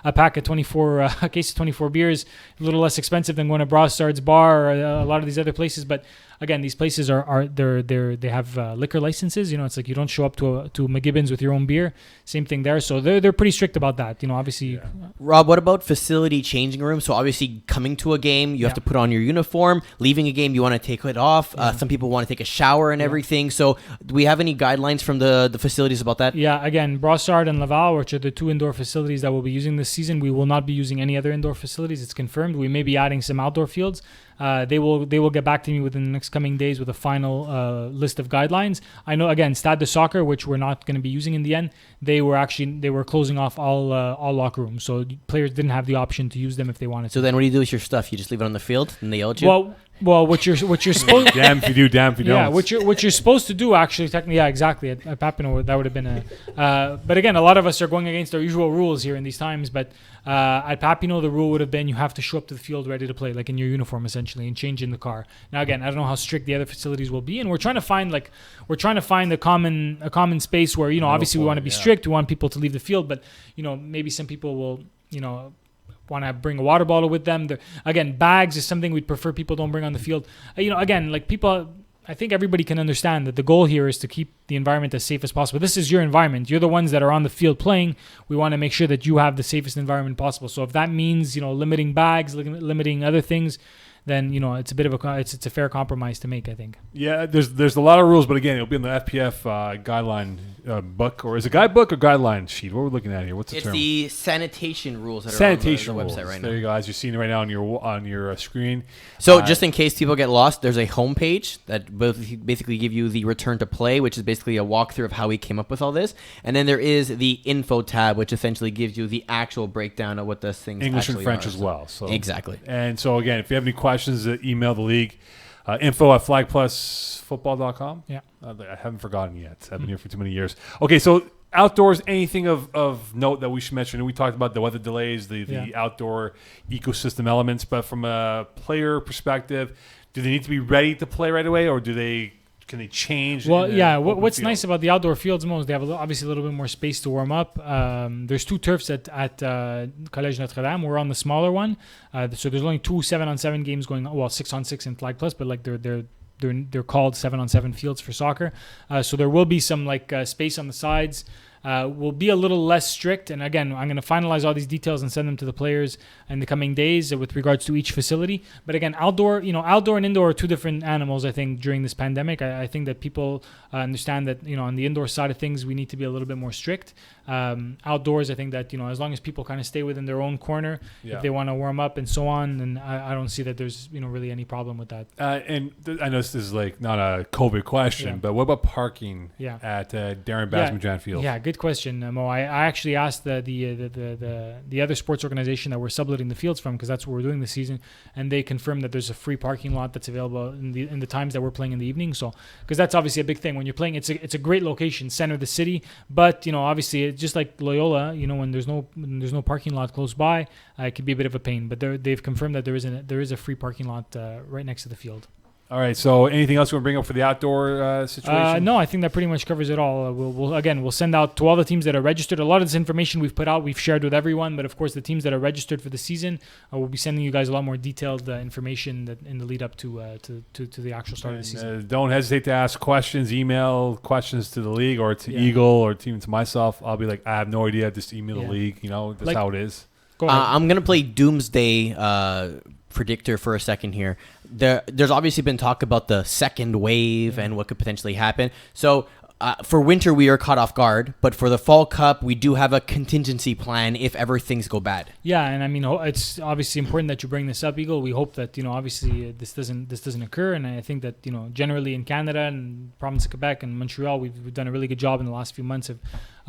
a pack of 24, a case of 24 beers, a little less expensive than going to Brossard's bar or a lot of these other places. But again, these places they have liquor licenses. It's like you don't show up to McGibbon's with your own beer. Same thing there. So they're pretty strict about that. Obviously. Yeah. Rob, what about facility changing room? So obviously coming to a game, you have to put on your uniform. Leaving a game, you want to take it off. Some people want to take a shower and everything. So do we have any guidelines from the facilities about that? Yeah, again, Brossard and Laval, which are the two indoor facilities that we'll be using this season, we will not be using any other indoor facilities. It's confirmed. We may be adding some outdoor fields. They will get back to me within the next coming days with a final list of guidelines. I know, again, Stade de Soccer, which we're not going to be using in the end, they were closing off all locker rooms, so players didn't have the option to use them if they wanted to. So then what do you do with your stuff? You just leave it on the field and they yell at you? Well, what you're supposed damn if you do, damn if you don't. Yeah, what you're supposed to do actually, technically, yeah, exactly. At Papineau, that would have been but again, a lot of us are going against our usual rules here in these times. But at Papineau, the rule would have been you have to show up to the field ready to play, like in your uniform essentially, and change in the car. Now again, I don't know how strict the other facilities will be, and we're trying to find a common space where obviously we want to be strict. We want people to leave the field, but maybe some people will want to bring a water bottle with them. Again, bags is something we'd prefer people don't bring on the field. Again, like people, I think everybody can understand that the goal here is to keep the environment as safe as possible. This is your environment. You're the ones that are on the field playing. We want to make sure that you have the safest environment possible. So if that means, limiting bags, limiting other things, then it's a bit of it's a fair compromise to make, I think. Yeah, there's a lot of rules, but again, it'll be in the FPF guideline book, or is it guidebook or guideline sheet? What are we looking at here? What's the term? It's the sanitation rules that sanitation are on the rules. website right now. There you go. As you're seeing it right now on your screen. So just in case people get lost, there's a homepage that basically give you the return to play, which is basically a walkthrough of how we came up with all this, and then there is the info tab, which essentially gives you the actual breakdown of what those things English and actually French are. as well. So exactly. And so again, if you have any questions, email the league. info@FlagPlusFootball.com. Yeah. I haven't forgotten yet. I've been here for too many years. Okay, so outdoors, anything of note that we should mention? We talked about the weather delays, the outdoor ecosystem elements, but from a player perspective, do they need to be ready to play right away, or can they change? Well, what's nice about the outdoor fields most, they have obviously a little bit more space to warm up. There's 2 turfs at Collège Notre Dame. We're on the smaller one, so there's only 2 7-on-7 games going on. Well, 6-on-6 in FlagPlus, but like they're called 7-on-7 fields for soccer. So there will be some space on the sides. Will be a little less strict, and again, I'm going to finalize all these details and send them to the players in the coming days with regards to each facility. But again, outdoor and indoor are 2 different animals. I think during this pandemic, I think that people understand that on the indoor side of things, we need to be a little bit more strict. Outdoors, I think that as long as people kind of stay within their own corner, if they want to warm up and so on, then I don't see that there's really any problem with that. And I know this is not a COVID question, but what about parking at Darren Basmujan Field? Yeah, good question, Mo. I actually asked the other sports organization that we're subletting the fields from, because that's what we're doing this season, and they confirmed that there's a free parking lot that's available in the times that we're playing in the evening. So, because that's obviously a big thing when you're playing, it's a great location, center of the city, but obviously just like Loyola, when there's no parking lot close by, it could be a bit of a pain. But they've confirmed that there is a free parking lot right next to the field. All right. So anything else you want to bring up for the outdoor situation? No, I think that pretty much covers it all. We'll send out to all the teams that are registered. A lot of this information we've put out, we've shared with everyone. But of course, the teams that are registered for the season, we'll be sending you guys a lot more detailed information that in the lead up to the actual start of the season. Don't hesitate to ask questions. Email questions to the league or to Eagle or even to myself. I'll be like, I have no idea. Just email the league. That's how it is. Go ahead. I'm gonna play Doomsday predictor for a second here. There's obviously been talk about the second wave and what could potentially happen. So for winter, we are caught off guard, but for the Fall Cup, we do have a contingency plan if ever things go bad. Yeah, and I mean, it's obviously important that you bring this up, Eagle. We hope that obviously this doesn't occur, and I think that generally in Canada and province of Quebec and Montreal, we've done a really good job in the last few months of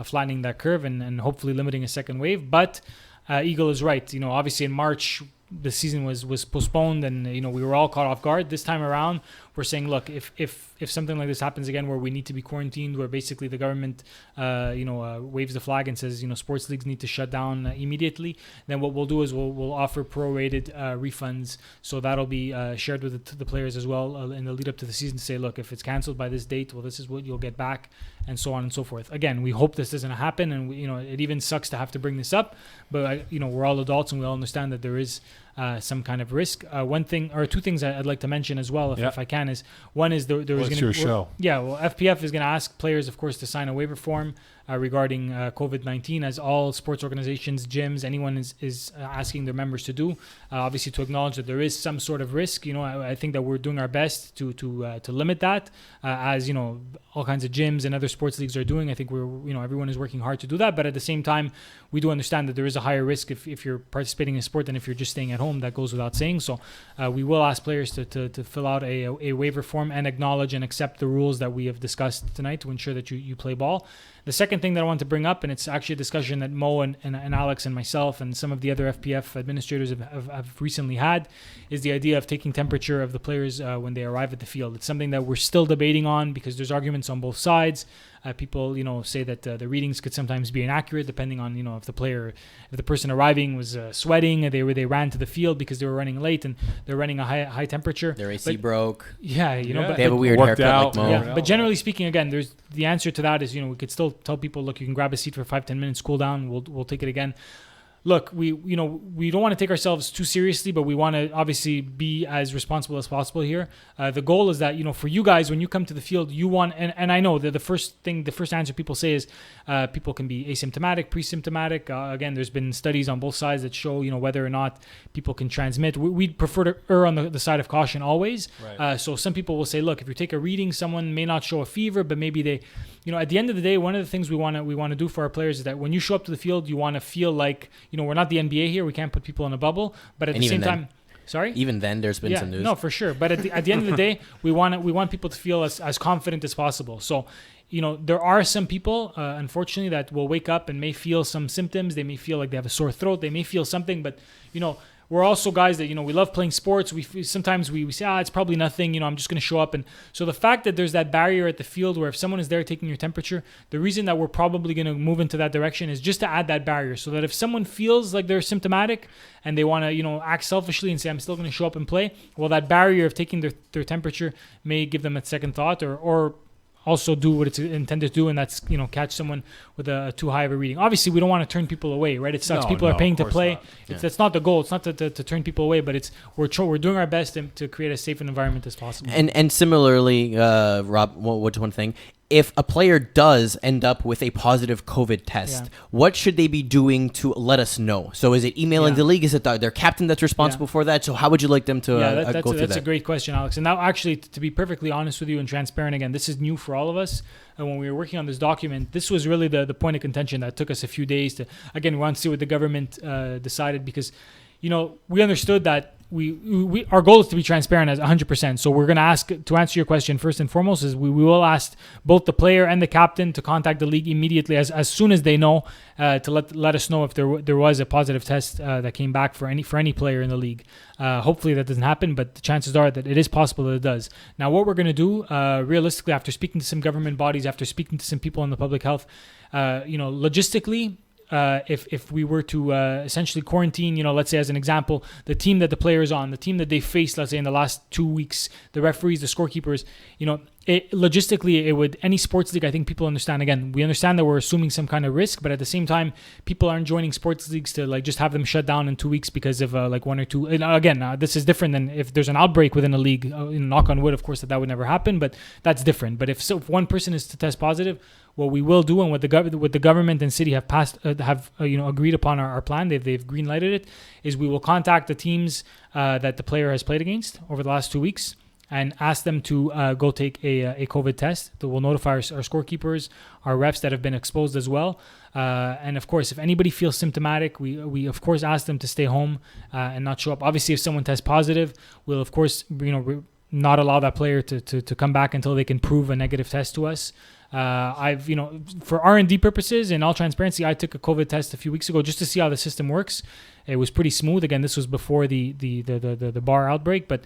flattening that curve and hopefully limiting a second wave. But Eagle is right. Obviously in March, the season was postponed, and we were all caught off guard. This time around, we're saying, look, if something like this happens again, where we need to be quarantined, where basically the government waves the flag and says sports leagues need to shut down immediately, then what we'll do is we'll offer prorated refunds. So that'll be shared with the players as well in the lead up to the season to say, look, if it's canceled by this date, well, this is what you'll get back, and so on and so forth. Again, we hope this doesn't happen, and it even sucks to have to bring this up, but we're all adults and we all understand that there is some kind of risk. One thing or 2 things I'd like to mention as well, if I can, is one is there was going to be show. Yeah, well, FPF is going to ask players, of course, to sign a waiver form regarding COVID-19, as all sports organizations, gyms, anyone is asking their members to do. Obviously, to acknowledge that there is some sort of risk. I think that we're doing our best to limit that, as all kinds of gyms and other sports leagues are doing. I think everyone is working hard to do that, but at the same time, we do understand that there is a higher risk if you're participating in a sport than if you're just staying at home. That goes without saying. So we will ask players to fill out a waiver form and acknowledge and accept the rules that we have discussed tonight to ensure that you play ball. The second thing that I want to bring up, and it's actually a discussion that Mo and Alex and myself and some of the other FPF administrators have recently had, is the idea of taking temperature of the players when they arrive at the field. It's something that we're still debating on because there's arguments on both sides. People, say that the readings could sometimes be inaccurate depending on, if the person arriving was sweating, and they ran to the field because they were running late and they're running a high temperature. Their AC broke. Yeah, but they have a weird haircut out, like Mo. Yeah, but generally speaking, again, there's the answer to that is, we could still tell people, look, you can grab a seat for 5-10 minutes, cool down. We'll take it again. look, we don't want to take ourselves too seriously, but we want to obviously be as responsible as possible here. The goal is that, for you guys, when you come to the field, you want, and I know that the first answer people say is people can be asymptomatic, pre-symptomatic. Again, there's been studies on both sides that show, whether or not people can transmit. We'd prefer to err on the side of caution always. Right. So some people will say, look, if you take a reading, someone may not show a fever, but maybe they, at the end of the day, one of the things we want to do for our players is that when you show up to the field, you want to feel like, we're not the NBA here. We can't put people in a bubble, but at the same time, sorry? Even then, there's been some news. No, for sure. But at the end of the day, we want people to feel as confident as possible. So, there are some people, unfortunately, that will wake up and may feel some symptoms. They may feel like they have a sore throat. They may feel something, but, we're also guys that, we love playing sports. Sometimes we say, it's probably nothing, I'm just going to show up. And so the fact that there's that barrier at the field where if someone is there taking your temperature, the reason that we're probably going to move into that direction is just to add that barrier so that if someone feels like they're symptomatic and they want to, act selfishly and say, I'm still going to show up and play, well, that barrier of taking their temperature may give them a second thought or also do what it's intended to do, and that's catch someone with a too high of a reading. Obviously, we don't want to turn people away, right? It sucks. People are paying to play. That's not the goal. It's not to turn people away, but we're doing our best to create as safe an environment as possible. And similarly, Rob, what's one thing? If a player does end up with a positive COVID test, what should they be doing to let us know? So is it emailing the league? Is it their captain that's responsible for that? So how would you like them to go through that? That's a great question, Alex. And now, actually, to be perfectly honest with you and transparent again, this is new for all of us. And when we were working on this document, this was really the point of contention that took us a few days to, again, we want to see what the government decided because, we understood that we our goal is to be transparent as 100%. So we're going to ask, to answer your question first and foremost, is we will ask both the player and the captain to contact the league immediately as soon as they know to let us know if there was a positive test that came back for any player in the league. Hopefully that doesn't happen, but the chances are that it is possible that it does. Now, what we're going to do, realistically, after speaking to some government bodies, after speaking to some people in the public health, logistically, if we were to essentially quarantine, let's say as an example, the team that the player is on, the team that they faced, let's say in the last 2 weeks, the referees, the scorekeepers, logistically, it would, any sports league, I think people understand, again, we understand that we're assuming some kind of risk, but at the same time, people aren't joining sports leagues to just have them shut down in 2 weeks because of one or two. Again, this is different than if there's an outbreak within a league. Knock on wood, of course, that would never happen, but that's different. But if one person is to test positive, what we will do and what the government and city have passed agreed upon our plan, they've green lighted it, is we will contact the teams that the player has played against over the last 2 weeks and ask them to go take a COVID test. We'll notify our scorekeepers, our refs that have been exposed as well. And of course, if anybody feels symptomatic, we of course ask them to stay home and not show up. Obviously, if someone tests positive, we'll of course not allow that player to come back until they can prove a negative test to us. I've for R&D purposes, in all transparency, I took a COVID test a few weeks ago just to see how the system works. It was pretty smooth. Again, this was before the bar outbreak, but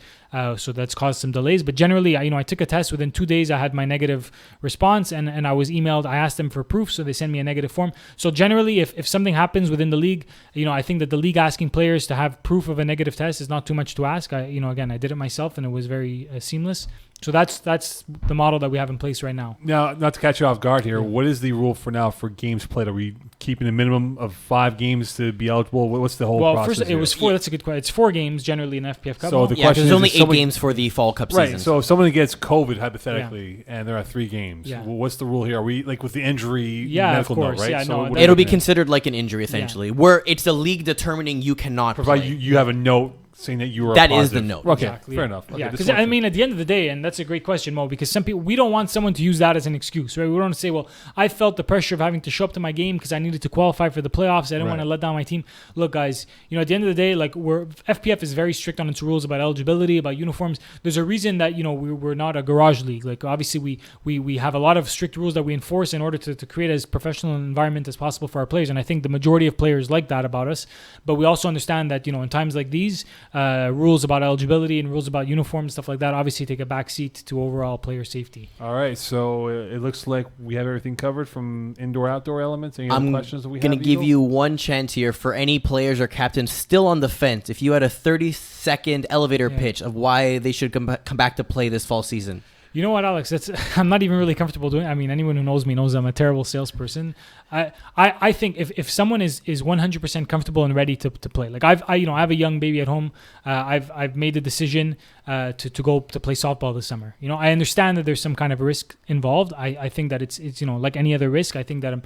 so that's caused some delays. But generally, I took a test. Within 2 days, I had my negative response, and I was emailed. I asked them for proof, so they sent me a negative form. So generally, if something happens within the league, I think that the league asking players to have proof of a negative test is not too much to ask. Again, I did it myself, and it was very seamless. So that's the model that we have in place right now. Now, not to catch you off guard here, what is the rule for now for games played? Are we keeping a minimum of 5 games to be eligible? What's the whole process? First, it was 4. That's a good question. It's 4 games generally in FPF Cup. So the question there's is, only 8 games for the fall cup season. Right. So if someone gets COVID hypothetically, and there are 3 games, what's the rule here? Are we like with the injury medical note, right? Yeah, so it'll be considered like an injury essentially, where it's the league determining you cannot provide. play. You have a note saying that you were that positive. is the note. Okay, exactly. Fair enough. Okay, yeah, because at the end of the day, and that's a great question, Mo, because some people, we don't want someone to use that as an excuse, right? We don't want to say, well, I felt the pressure of having to show up to my game because I needed to qualify for the playoffs. I didn't want to let down my team. Look, guys, at the end of the day, like FPF is very strict on its rules about eligibility, about uniforms. There's a reason that we're not a garage league. Like obviously we have a lot of strict rules that we enforce in order to create as professional an environment as possible for our players, and I think the majority of players like that about us. But we also understand that in times like these, rules about eligibility and rules about uniforms, stuff like that, obviously take a back seat to overall player safety. All right, so it looks like we have everything covered from indoor, outdoor elements. Any other questions that we have? I'm going to give you one chance here for any players or captains still on the fence. If you had a 30-second elevator pitch of why they should come back to play this fall season. You know what, Alex? I'm not even really comfortable doing. I mean, anyone who knows me knows I'm a terrible salesperson. I think if someone is 100% comfortable and ready to play, like I have a young baby at home. I've made the decision to go to play softball this summer. I understand that there's some kind of risk involved. I think that it's like any other risk. I think that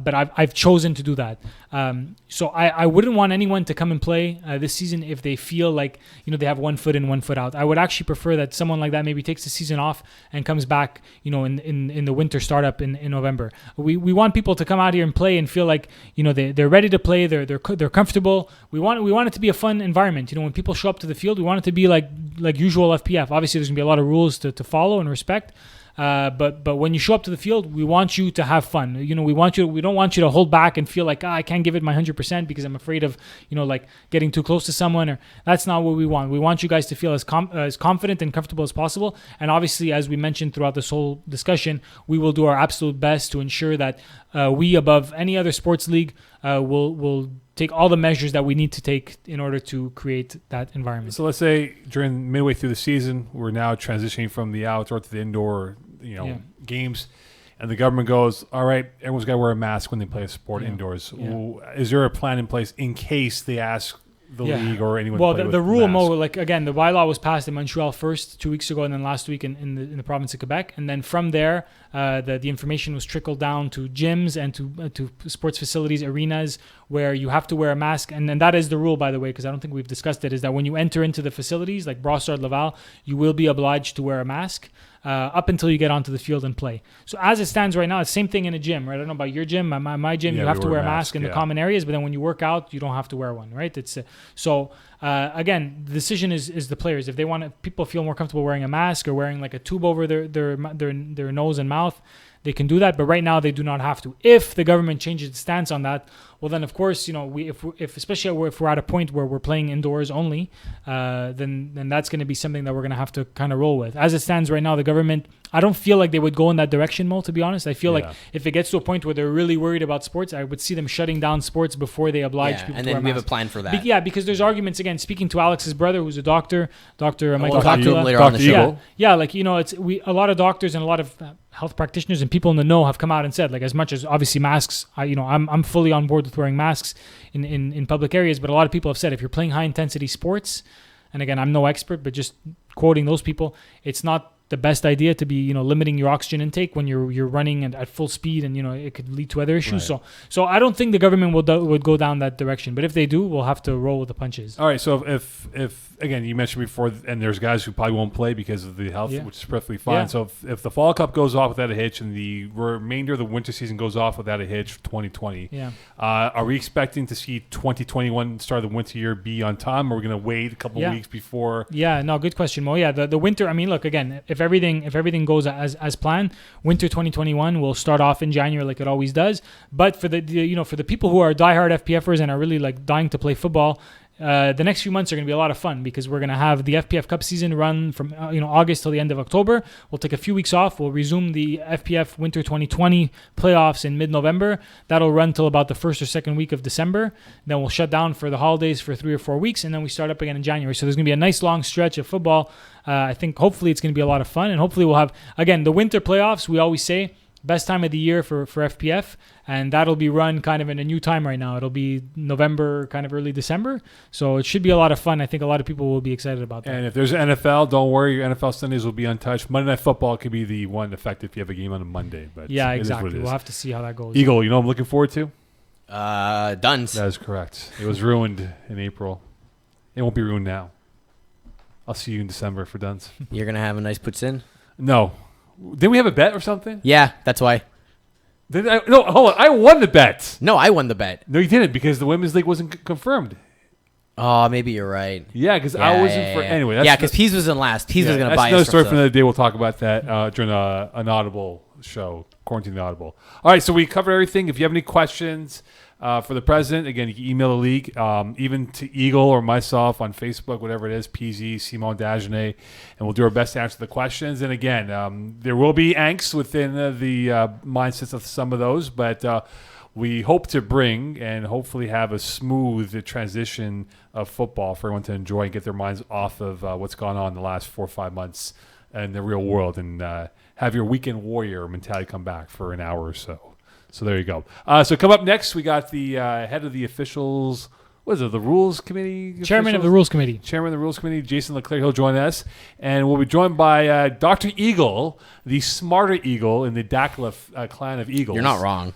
but I've chosen to do that. So I wouldn't want anyone to come and play this season if they feel like they have 1 foot in, 1 foot out. I would actually prefer that someone like that maybe takes the season off and comes back in the winter startup in November. We want people to come out here and play and feel like they're ready to play, they're comfortable. We want it to be a fun environment. When people show up to the field, we want it to be like usual FPF. Obviously there's gonna be a lot of rules to follow and respect. But when you show up to the field, we want you to have fun. We don't want you to hold back and feel like I can't give it my 100% because I'm afraid of like getting too close to someone. Or that's not what we want. We want you guys to feel as confident and comfortable as possible. And obviously, as we mentioned throughout this whole discussion, we will do our absolute best to ensure that we, above any other sports league, will take all the measures that we need to take in order to create that environment. So let's say during midway through the season, we're now transitioning from the outdoor to the indoor, games, and the government goes, all right, everyone's got to wear a mask when they play a sport indoors. Yeah. Is there a plan in place in case they ask the league or anyone? Well, to play the with rule, masks? Mo, like again, the bylaw was passed in Montreal first 2 weeks ago, and then last week in the province of Quebec, and then from there, the information was trickled down to gyms and to sports facilities, arenas, where you have to wear a mask, and that is the rule, by the way, because I don't think we've discussed it. Is that when you enter into the facilities like Brossard, Laval, you will be obliged to wear a mask. Up until you get onto the field and play. So as it stands right now, it's the same thing in a gym, right? I don't know about your gym. My gym, you have to wear a mask in the common areas, but then when you work out, you don't have to wear one, right? It's again, the decision is the players. If they want people feel more comfortable wearing a mask or wearing like a tube over their nose and mouth, they can do that. But right now, they do not have to. If the government changes its stance on that, well, then of course, if especially if we're at a point where we're playing indoors only, then that's going to be something that we're going to have to kind of roll with. As it stands right now, the government, I don't feel like they would go in that direction, Mo, to be honest. I feel like if it gets to a point where they're really worried about sports, I would see them shutting down sports before they oblige people to wear masks. And then we have a plan for that. Because there's arguments, again, speaking to Alex's brother, who's a doctor, Dr. Michael We'll talk to him later on the show. Yeah, a lot of doctors and a lot of health practitioners and people in the know have come out and said, like, as much as obviously masks, I'm fully on board with wearing masks in public areas, but a lot of people have said if you're playing high intensity sports, and again, I'm no expert, but just quoting those people, it's not the best idea to be limiting your oxygen intake when you're running at full speed, and it could lead to other issues. Right. So I don't think the government would go down that direction, but if they do, we'll have to roll with the punches. All right. So if again, you mentioned before, and there's guys who probably won't play because of the health, which is perfectly fine. Yeah. So if the Fall Cup goes off without a hitch and the remainder of the winter season goes off without a hitch, 2020, are we expecting to see 2021 start of the winter year be on time, or are we going to wait a couple weeks before? Yeah, no, good question, Mo. Yeah, the winter. I mean, look, again, if everything goes as planned, winter 2021 will start off in January like it always does. But for the people who are diehard FPFers and are really like dying to play football, the next few months are going to be a lot of fun because we're going to have the FPF Cup season run from August till the end of October. We'll take a few weeks off. We'll resume the FPF Winter 2020 playoffs in mid-November. That'll run till about the first or second week of December. Then we'll shut down for the holidays for 3 or 4 weeks, and then we start up again in January. So there's going to be a nice long stretch of football. I think hopefully it's going to be a lot of fun, and hopefully we'll have, again, the winter playoffs. We always say best time of the year for FPF, and that'll be run kind of in a new time right now. It'll be November, kind of early December, so it should be a lot of fun. I think a lot of people will be excited about that. And if there's NFL, don't worry, your NFL Sundays will be untouched. Monday Night Football could be the one affected if you have a game on a Monday. But yeah, exactly. We'll have to see how that goes. Eagle, you know what I'm looking forward to? Duns. That is correct. It was ruined in April. It won't be ruined now. I'll see you in December for Duns. You're going to have a nice puts in? No. Didn't we have a bet or something? Yeah, that's why. No, hold on. I won the bet. No, I won the bet. No, you didn't because the Women's League wasn't confirmed. Oh, maybe you're right. Yeah, because I wasn't for... Anyway. That's because Peeze was in last. Peeze was going to buy us. That's another story for another day. We'll talk about that during an Audible show, Quarantine the Audible. All right, so we covered everything. If you have any questions for the president, again, you can email the league, even to Eagle or myself on Facebook, whatever it is, PZ, Simon Dagenet, and we'll do our best to answer the questions. And again, there will be angst within the mindsets of some of those, but we hope to bring and hopefully have a smooth transition of football for everyone to enjoy and get their minds off of what's gone on in the last 4 or 5 months in the real world and have your weekend warrior mentality come back for an hour or so. So there you go. So come up next, we got the head of the officials. What is it? The Rules Committee? Chairman of the Rules Committee. Chairman of the Rules Committee, Jason Leclerc. He'll join us. And we'll be joined by Dr. Eagle, the smarter eagle in the Dakla clan of eagles. You're not wrong.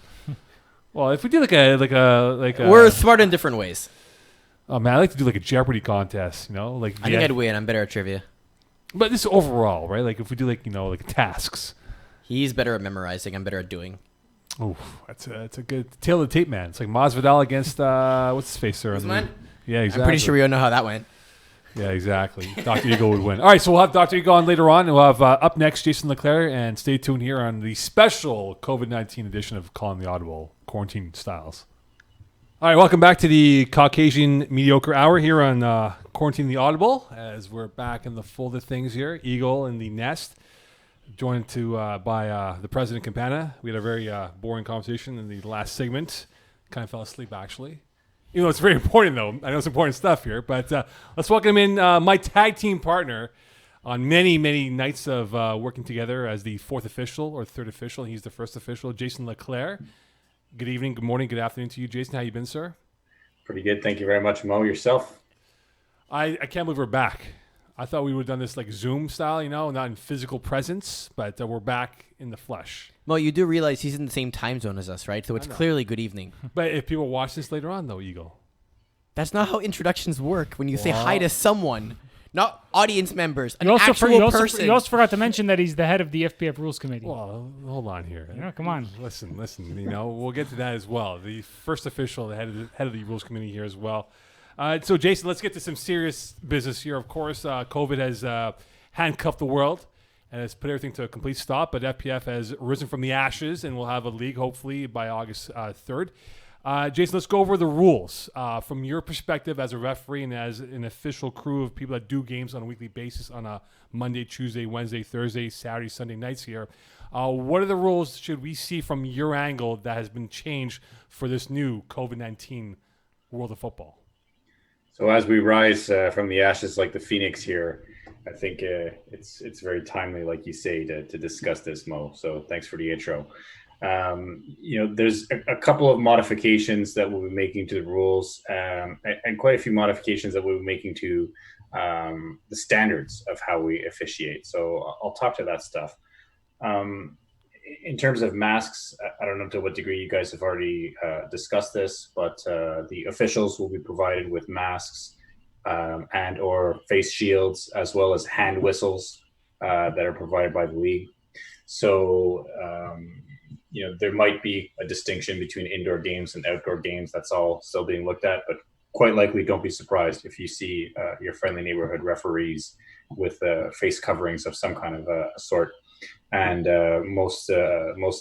Well, if we do like a We're smart in different ways. Oh man, I like to do like a Jeopardy contest, Like I think I'd win. I'm better at trivia. But this is overall, right? Like if we do like tasks. He's better at memorizing. I'm better at doing. Oh, that's a good tail of the tape, man. It's like Masvidal against what's his face, sir? Usman? Yeah, exactly. I'm pretty sure we all know how that went. Yeah, exactly. Dr. Eagle would win. All right, so we'll have Dr. Eagle on later on, and we'll have up next Jason Leclerc, and stay tuned here on the special COVID-19 edition of Calling the Audible Quarantine Styles. All right, welcome back to the Caucasian Mediocre Hour here on Quarantine the Audible, as we're back in the fold of things here. Eagle in the nest, joined by the President Campana. We had a very boring conversation in the last segment. Kind of fell asleep, actually. You know, it's very important, though. I know it's important stuff here, but let's welcome in my tag team partner on many, many nights of working together as the fourth official or third official. He's the first official, Jason Leclerc. Good evening, good morning, good afternoon to you, Jason. How you been, sir? Pretty good. Thank you very much, Mo. Yourself? I can't believe we're back. I thought we would have done this like Zoom style, not in physical presence, but we're back in the flesh. Mo, you do realize he's in the same time zone as us, right? So it's clearly good evening. But if people watch this later on, though, Eagle. That's not how introductions work. When you say hi to someone, not audience members, an You person. also forgot to mention that he's the head of the FPF Rules Committee. Well, hold on here. Come on. Listen. We'll get to that as well. The first official, the head of the Rules Committee here as well. So, Jason, let's get to some serious business here. Of course, COVID has handcuffed the world and has put everything to a complete stop, but FPF has risen from the ashes, and we'll have a league hopefully by August 3rd. Jason, let's go over the rules from your perspective as a referee and as an official crew of people that do games on a weekly basis on a Monday, Tuesday, Wednesday, Thursday, Saturday, Sunday nights here. What are the rules should we see from your angle that has been changed for this new COVID-19 world of football? So as we rise from the ashes like the phoenix here, I think it's very timely, like you say, to discuss this, Mo. So thanks for the intro. There's a couple of modifications that we'll be making to the rules and quite a few modifications that we'll be making to the standards of how we officiate. So I'll talk to that stuff. In terms of masks, I don't know to what degree you guys have already discussed this, but the officials will be provided with masks and or face shields, as well as hand whistles that are provided by the league. So, there might be a distinction between indoor games and outdoor games. That's all still being looked at, but quite likely don't be surprised if you see your friendly neighborhood referees with face coverings of some kind of a sort. And most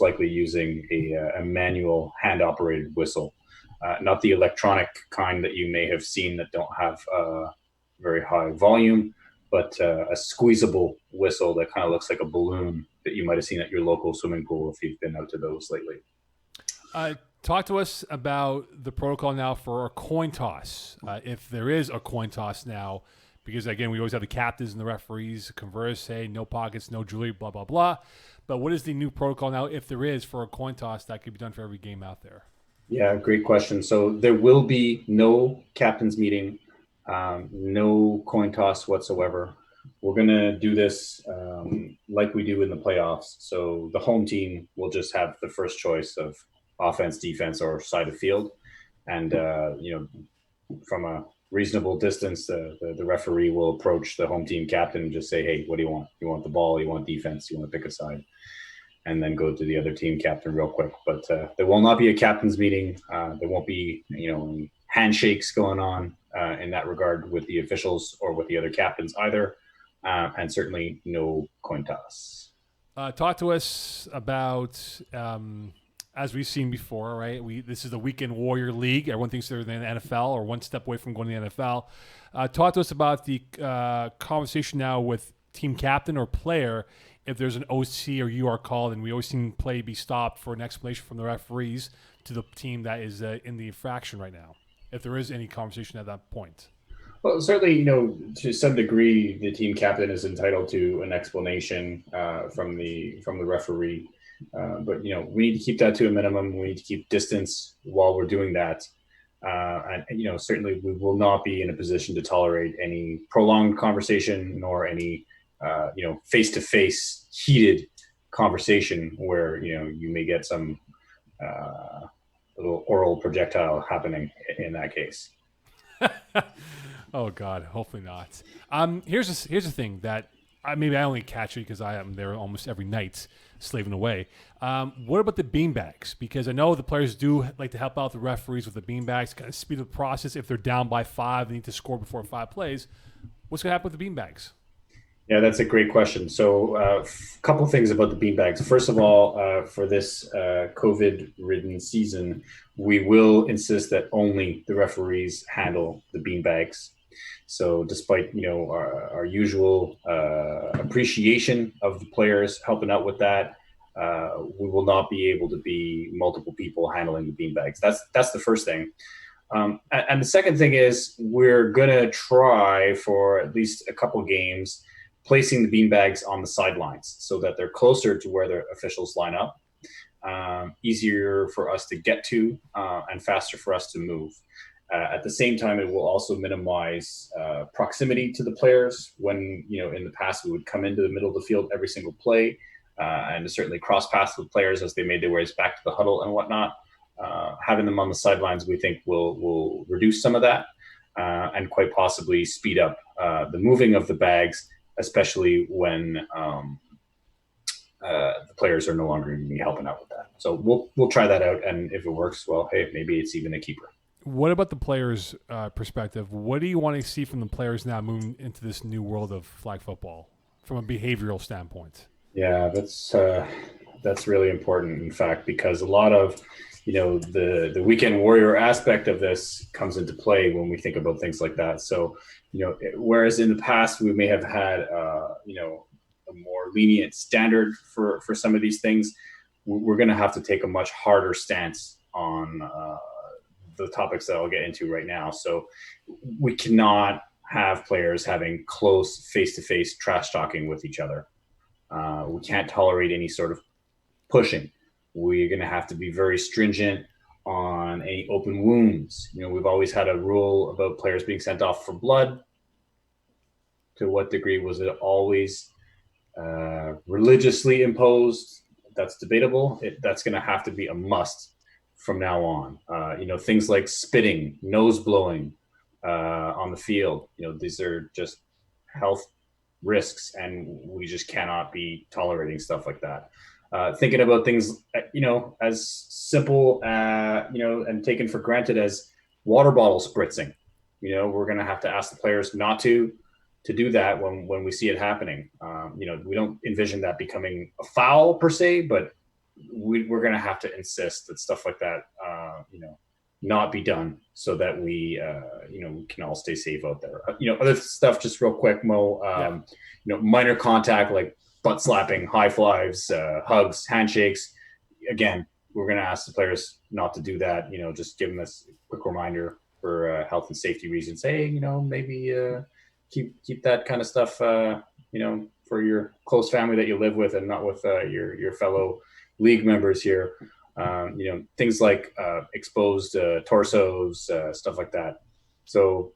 likely using a manual hand-operated whistle, not the electronic kind that you may have seen that don't have very high volume, but a squeezable whistle that kind of looks like a balloon that you might have seen at your local swimming pool if you've been out to those lately. Talk to us about the protocol now for a coin toss, if there is a coin toss now. Because, again, we always have the captains and the referees converse, say no pockets, no jewelry, blah, blah, blah. But what is the new protocol now, if there is, for a coin toss that could be done for every game out there? Yeah, great question. So there will be no captain's meeting, no coin toss whatsoever. We're going to do this like we do in the playoffs. So the home team will just have the first choice of offense, defense, or side of field. And, from a reasonable distance, the referee will approach the home team captain and just say, hey, what do you want? You want the ball? You want defense? You want to pick a side? And then go to the other team captain real quick. But there will not be a captain's meeting. There won't be, handshakes going on in that regard with the officials or with the other captains either. And certainly no coin toss. Talk to us about, as we've seen before, right? This is the Weekend Warrior League. Everyone thinks they're in the NFL or one step away from going to the NFL. Talk to us about the conversation now with team captain or player. If there's an OC or UR called, and we always seen play be stopped for an explanation from the referees to the team that is in the infraction right now, if there is any conversation at that point. Well, certainly, to some degree, the team captain is entitled to an explanation from the referee. But we need to keep that to a minimum. We need to keep distance while we're doing that. And certainly, we will not be in a position to tolerate any prolonged conversation nor any face-to-face heated conversation where you may get some little oral projectile happening in that case. Oh God, hopefully not. Here's the thing that maybe I only catch it because I am there almost every night slaving away. What about the beanbags? Because I know the players do like to help out the referees with the beanbags, kind of speed up the process. If they're down by 5, they need to score before 5 plays. What's going to happen with the beanbags? Yeah, that's a great question. So a couple things about the beanbags. First of all, for this COVID-ridden season, we will insist that only the referees handle the beanbags. So despite, our usual appreciation of the players helping out with that, we will not be able to be multiple people handling the beanbags. That's the first thing. And the second thing is we're going to try for at least a couple games placing the beanbags on the sidelines so that they're closer to where the officials line up, easier for us to get to, and faster for us to move. At the same time, it will also minimize proximity to the players when, in the past, we would come into the middle of the field every single play and to certainly cross paths with players as they made their ways back to the huddle and whatnot. Having them on the sidelines, we think will reduce some of that and quite possibly speed up the moving of the bags, especially when the players are no longer going to be helping out with that. So we'll try that out, and if it works, well, hey, maybe it's even a keeper. What about the players' perspective? What do you want to see from the players now moving into this new world of flag football from a behavioral standpoint? Yeah, that's really important, in fact, because a lot of the weekend warrior aspect of this comes into play when we think about things like that. So whereas in the past we may have had a more lenient standard for some of these things, we're going to have to take a much harder stance on the topics that I'll get into right now. So we cannot have players having close face-to-face trash talking with each other. We can't tolerate any sort of pushing. We're going to have to be very stringent on any open wounds. We've always had a rule about players being sent off for blood. To what degree was it always religiously imposed? That's debatable. That's going to have to be a must from now on. Things like spitting, nose blowing on the field. These are just health risks, and we just cannot be tolerating stuff like that. Thinking about things, as simple, and taken for granted as water bottle spritzing. We're going to have to ask the players not to do that when we see it happening. We don't envision that becoming a foul per se, but we're going to have to insist that stuff like that, not be done so that we can all stay safe out there. Other stuff, just real quick, Mo, minor contact like butt slapping, high fives, hugs, handshakes. Again, we're going to ask the players not to do that. Just give them this quick reminder for health and safety reasons. Hey, maybe keep that kind of stuff, for your close family that you live with and not with your fellow league members here. Things like exposed torsos, stuff like that. So,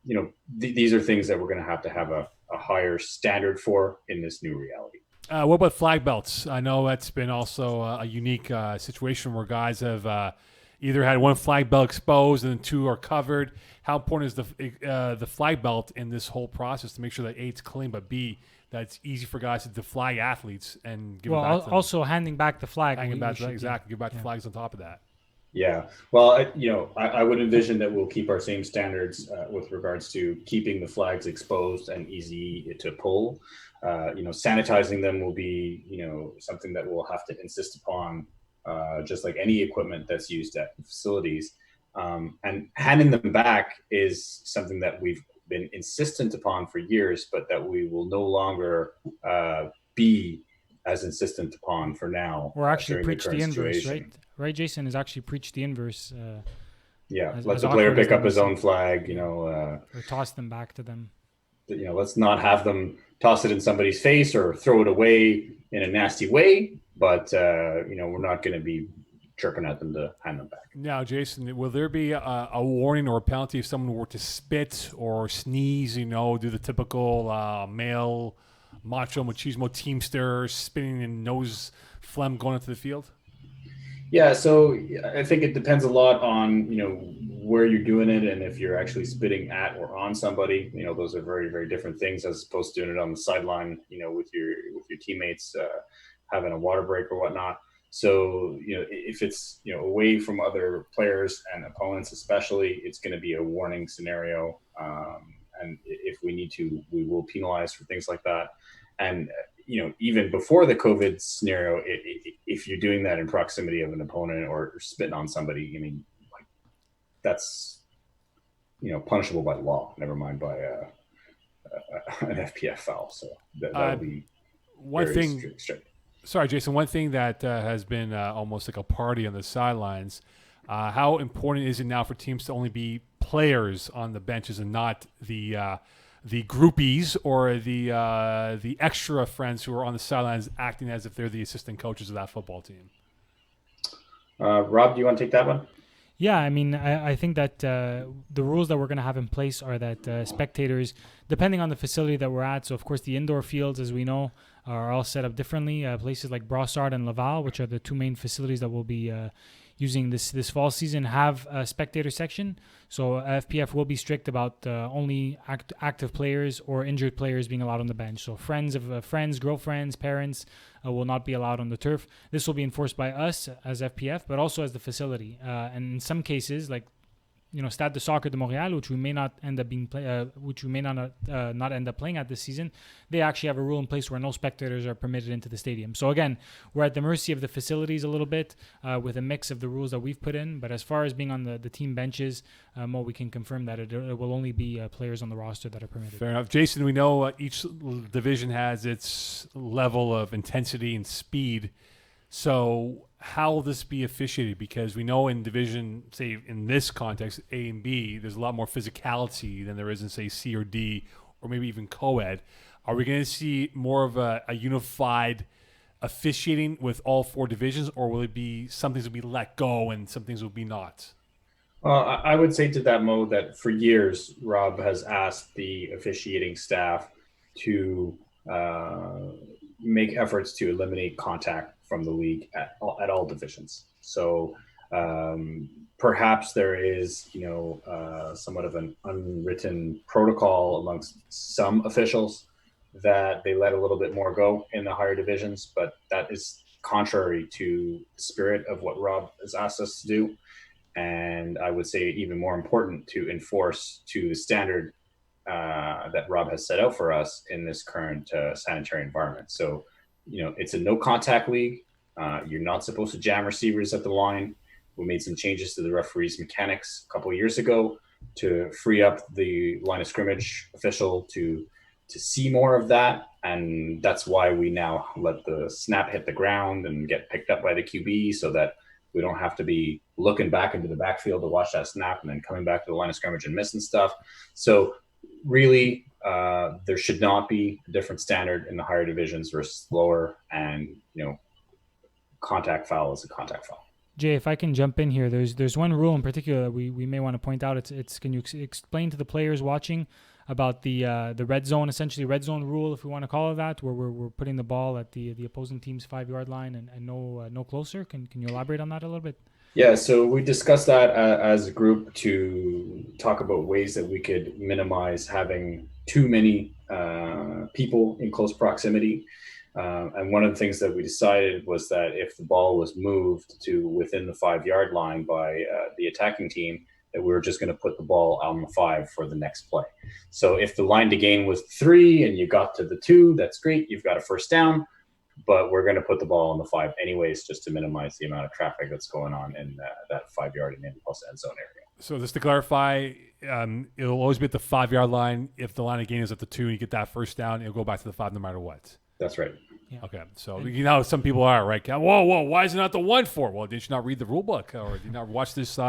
these are things that we're going to have a higher standard for in this new reality. What about flag belts? I know that's been also a unique situation where guys have either had one flag belt exposed and then 2 are covered. How important is the flag belt in this whole process to make sure that A, it's clean, but B, that it's easy for guys to flag athletes and give it back to them? Also handing back the flag. Give back the flags on top of that. Yeah. Well, I would envision that we'll keep our same standards with regards to keeping the flags exposed and easy to pull. Sanitizing them will be, something that we'll have to insist upon, just like any equipment that's used at facilities. And handing them back is something that we've been insistent upon for years, but that we will no longer be as insistent upon for now. Or actually preach the inverse, right? Right, Jason, is actually preach the inverse. Yeah, As- let as the player awkward as pick that up his may own seem. flag. Or toss them back to them. Let's not have them toss it in somebody's face or throw it away in a nasty way. But we're not going to be chirping at them to hand them back. Now, Jason, will there be a warning or a penalty if someone were to spit or sneeze? Do the typical male macho machismo teamster spitting and nose phlegm going into the field? Yeah, so I think it depends a lot on where you're doing it and if you're actually spitting at or on somebody. Those are very, very different things as opposed to doing it on the sideline. With your teammates having a water break or whatnot. So if it's away from other players and opponents, especially, it's going to be a warning scenario. And if we need to, we will penalize for things like that. And even before the COVID scenario, if you're doing that in proximity of an opponent or spitting on somebody, that's punishable by law. Never mind by an FPF foul. So that'll be one very thing. strict. Sorry, Jason. One thing that has been almost like a party on the sidelines. How important is it now for teams to only be players on the benches and not the groupies or the extra friends who are on the sidelines acting as if they're the assistant coaches of that football team? Rob, do you want to take that one? Yeah, I mean, I think that the rules that we're going to have in place are that spectators, depending on the facility that we're at, so of course the indoor fields, as we know, are all set up differently. Places like Brossard and Laval, which are the two main facilities that will be using this fall season, have a spectator section. So FPF will be strict about only active players or injured players being allowed on the bench. So friends of friends, girlfriends, parents will not be allowed on the turf. This will be enforced by us as FPF, but also as the facility. And in some cases, like Stade de Soccer de Montréal, which we may not end up not end up playing at this season, they actually have a rule in place where no spectators are permitted into the stadium. So again, we're at the mercy of the facilities a little bit with a mix of the rules that we've put in. But as far as being on the team benches, Mo, we can confirm that it will only be players on the roster that are permitted. Fair enough. Jason, we know each division has its level of intensity and speed. So how will this be officiated? Because we know in division, say in this context, A and B, there's a lot more physicality than there is in, say, C or D, or maybe even co-ed. Are we going to see more of a unified officiating with all four divisions, or will it be some things will be let go and some things will be not? I would say to that, Mo, that for years, Rob has asked the officiating staff to make efforts to eliminate contact from the league at all divisions. So perhaps there is, somewhat of an unwritten protocol amongst some officials that they let a little bit more go in the higher divisions, but that is contrary to the spirit of what Rob has asked us to do. And I would say even more important to enforce to the standard that Rob has set out for us in this current sanitary environment. So, it's a no contact league. You're not supposed to jam receivers at the line. We made some changes to the referees' mechanics a couple of years ago to free up the line of scrimmage official to see more of that. And that's why we now let the snap hit the ground and get picked up by the QB so that we don't have to be looking back into the backfield to watch that snap and then coming back to the line of scrimmage and missing stuff. So really, there should not be a different standard in the higher divisions versus lower, and contact foul is a contact foul. Jay, if I can jump in here, there's one rule in particular that we may want to point out. It's can you explain to the players watching about the red zone, essentially red zone rule, if we want to call it that, where we're putting the ball at the opposing team's 5-yard line and no closer. Can you elaborate on that a little bit? Yeah, so we discussed that as a group to talk about ways that we could minimize having too many people in close proximity. And one of the things that we decided was that if the ball was moved to within the 5-yard line by the attacking team, that we were just going to put the ball on the 5 for the next play. So if the line to gain was 3 and you got to the 2, that's great. You've got a first down. But we're going to put the ball on the 5 anyways, just to minimize the amount of traffic that's going on in that 5-yard and plus end zone area. So just to clarify, it'll always be at the 5-yard line. If the line of gain is at the 2 and you get that first down, it'll go back to the 5 no matter what. That's right. Yeah. Okay, so some people are right. Whoa, why is it not the 1 for? Well, did you not read the rule book, or did you not watch this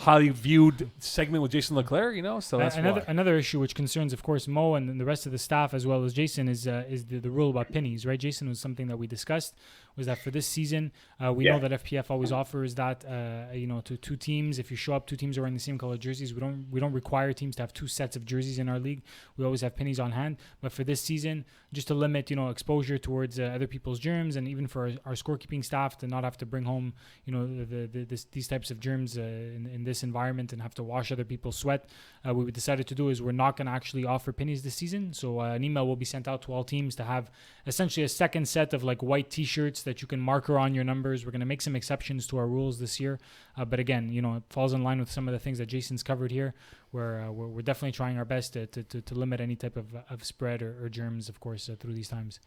highly viewed segment with Jason Leclerc, so that's another issue which concerns, of course, Mo and the rest of the staff as well as Jason is the rule about pennies, right? Jason, was something that we discussed, was that for this season, we know that FPF always offers that, to two teams. If you show up, two teams are wearing the same color jerseys. We don't require teams to have two sets of jerseys in our league. We always have pennies on hand. But for this season, just to limit, exposure towards other people's germs, and even for our scorekeeping staff to not have to bring home, these types of germs in this environment and have to wash other people's sweat, what we decided to do is we're not going to actually offer pennies this season. So an email will be sent out to all teams to have essentially a second set of like white T-shirts that you can marker on your numbers. We're going to make some exceptions to our rules this year, but again, it falls in line with some of the things that Jason's covered here, where we're definitely trying our best to limit any type of spread or germs, of course, through these times.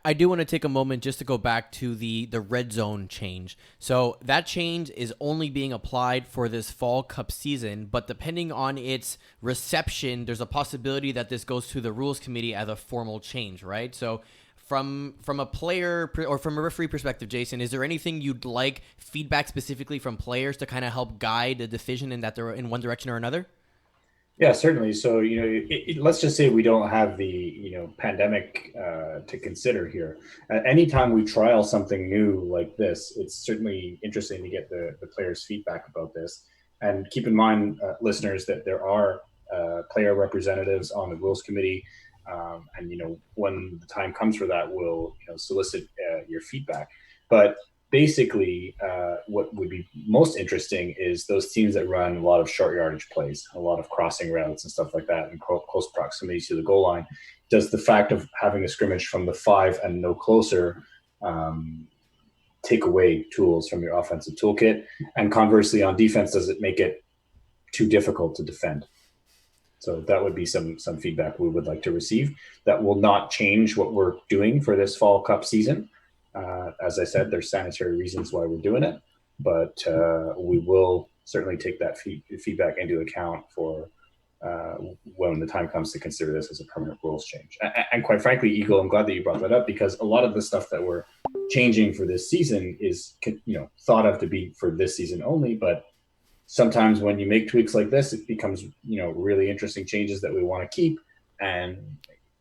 I do want to take a moment just to go back to the red zone change. So that change is only being applied for this Fall Cup season, but depending on its reception, there's a possibility that this goes to the Rules Committee as a formal change, right? So from a player or from a referee perspective, Jason, is there anything you'd like feedback specifically from players to kind of help guide the decision in that they're in one direction or another? Yeah, certainly. So, let's just say we don't have the, pandemic to consider here. Anytime we trial something new like this, it's certainly interesting to get the players' feedback about this. And keep in mind, listeners, that there are player representatives on the Rules Committee. And, when the time comes for that, we'll solicit your feedback. But basically, what would be most interesting is those teams that run a lot of short yardage plays, a lot of crossing routes and stuff like that in close proximity to the goal line. Does the fact of having a scrimmage from the 5 and no closer take away tools from your offensive toolkit? And conversely, on defense, does it make it too difficult to defend? So that would be some feedback we would like to receive. That will not change what we're doing for this Fall Cup season. As I said, there's sanitary reasons why we're doing it, but we will certainly take that feedback into account for when the time comes to consider this as a permanent rules change. And quite frankly, Eagle, I'm glad that you brought that up, because a lot of the stuff that we're changing for this season is thought of to be for this season only, but sometimes when you make tweaks like this, it becomes really interesting changes that we want to keep, and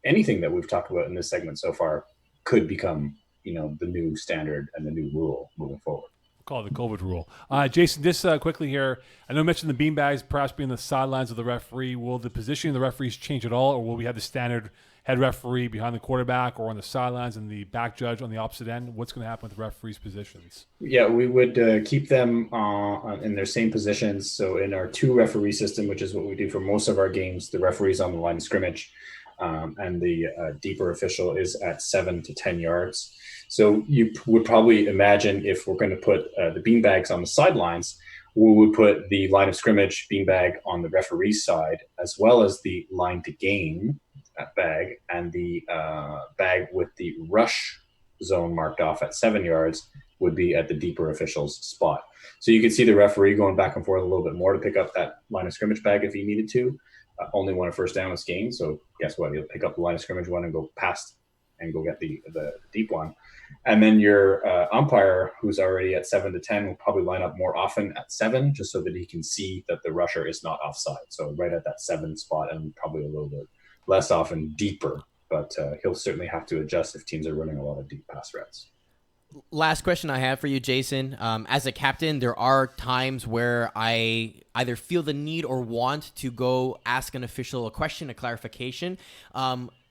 anything that we've talked about in this segment so far could become the new standard and the new rule moving forward. Call it the COVID rule. Jason, just quickly here, I know you mentioned the beanbags perhaps being the sidelines of the referee. Will the position of the referees change at all, or will we have the standard head referee behind the quarterback or on the sidelines and the back judge on the opposite end? What's going to happen with the referees' positions? Yeah, we would keep them in their same positions. So in our 2 referee system, which is what we do for most of our games, the referee's on the line of scrimmage, and the deeper official is at 7 to 10 yards. So you would probably imagine if we're going to put the beanbags on the sidelines, we would put the line of scrimmage beanbag on the referee's side, as well as the line to gain bag, and the bag with the rush zone marked off at 7 yards would be at the deeper official's spot. So you can see the referee going back and forth a little bit more to pick up that line of scrimmage bag if he needed to. Only when a first down is gained. So guess what? He'll pick up the line of scrimmage one and go past and go get the deep one. And then your umpire, who's already at 7 to 10, will probably line up more often at 7, just so that he can see that the rusher is not offside. So right at that 7 spot, and probably a little bit less often deeper. But he'll certainly have to adjust if teams are running a lot of deep pass routes. Last question I have for you, Jason. As a captain, there are times where I either feel the need or want to go ask an official a question, a clarification.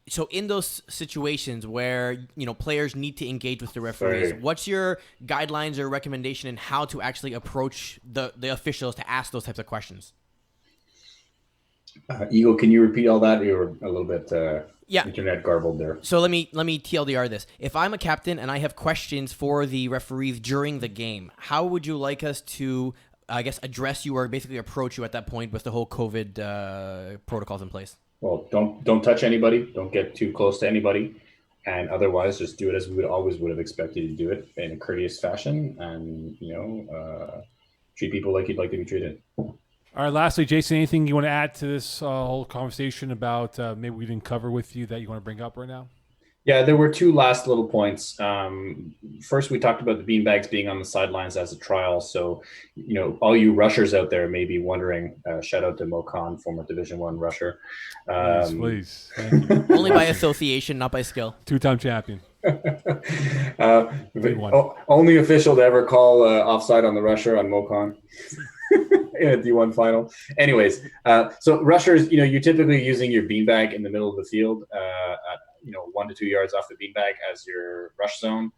So in those situations where, players need to engage with the referees, what's your guidelines or recommendation in how to actually approach the officials to ask those types of questions? Eagle, can you repeat all that? You were a little bit internet garbled there. So let me TLDR this. If I'm a captain and I have questions for the referees during the game, how would you like us to, address you or basically approach you at that point with the whole COVID protocols in place? Well, don't touch anybody. Don't get too close to anybody. And otherwise, just do it as we would have expected you to do it, in a courteous fashion, and, treat people like you'd like to be treated. All right, lastly, Jason, anything you want to add to this whole conversation about maybe we didn't cover with you that you want to bring up right now? Yeah, there were two last little points. First, we talked about the beanbags being on the sidelines as a trial. So, all you rushers out there may be wondering, shout out to Moe Khan, former Division I rusher. Please. Thank you. Only by association, not by skill. 2-time champion. Only official to ever call offside on the rusher on Moe Khan in a D1 final. Anyways, so rushers, you're typically using your beanbag in the middle of the field, at 1 to 2 yards off the beanbag as your rush zone.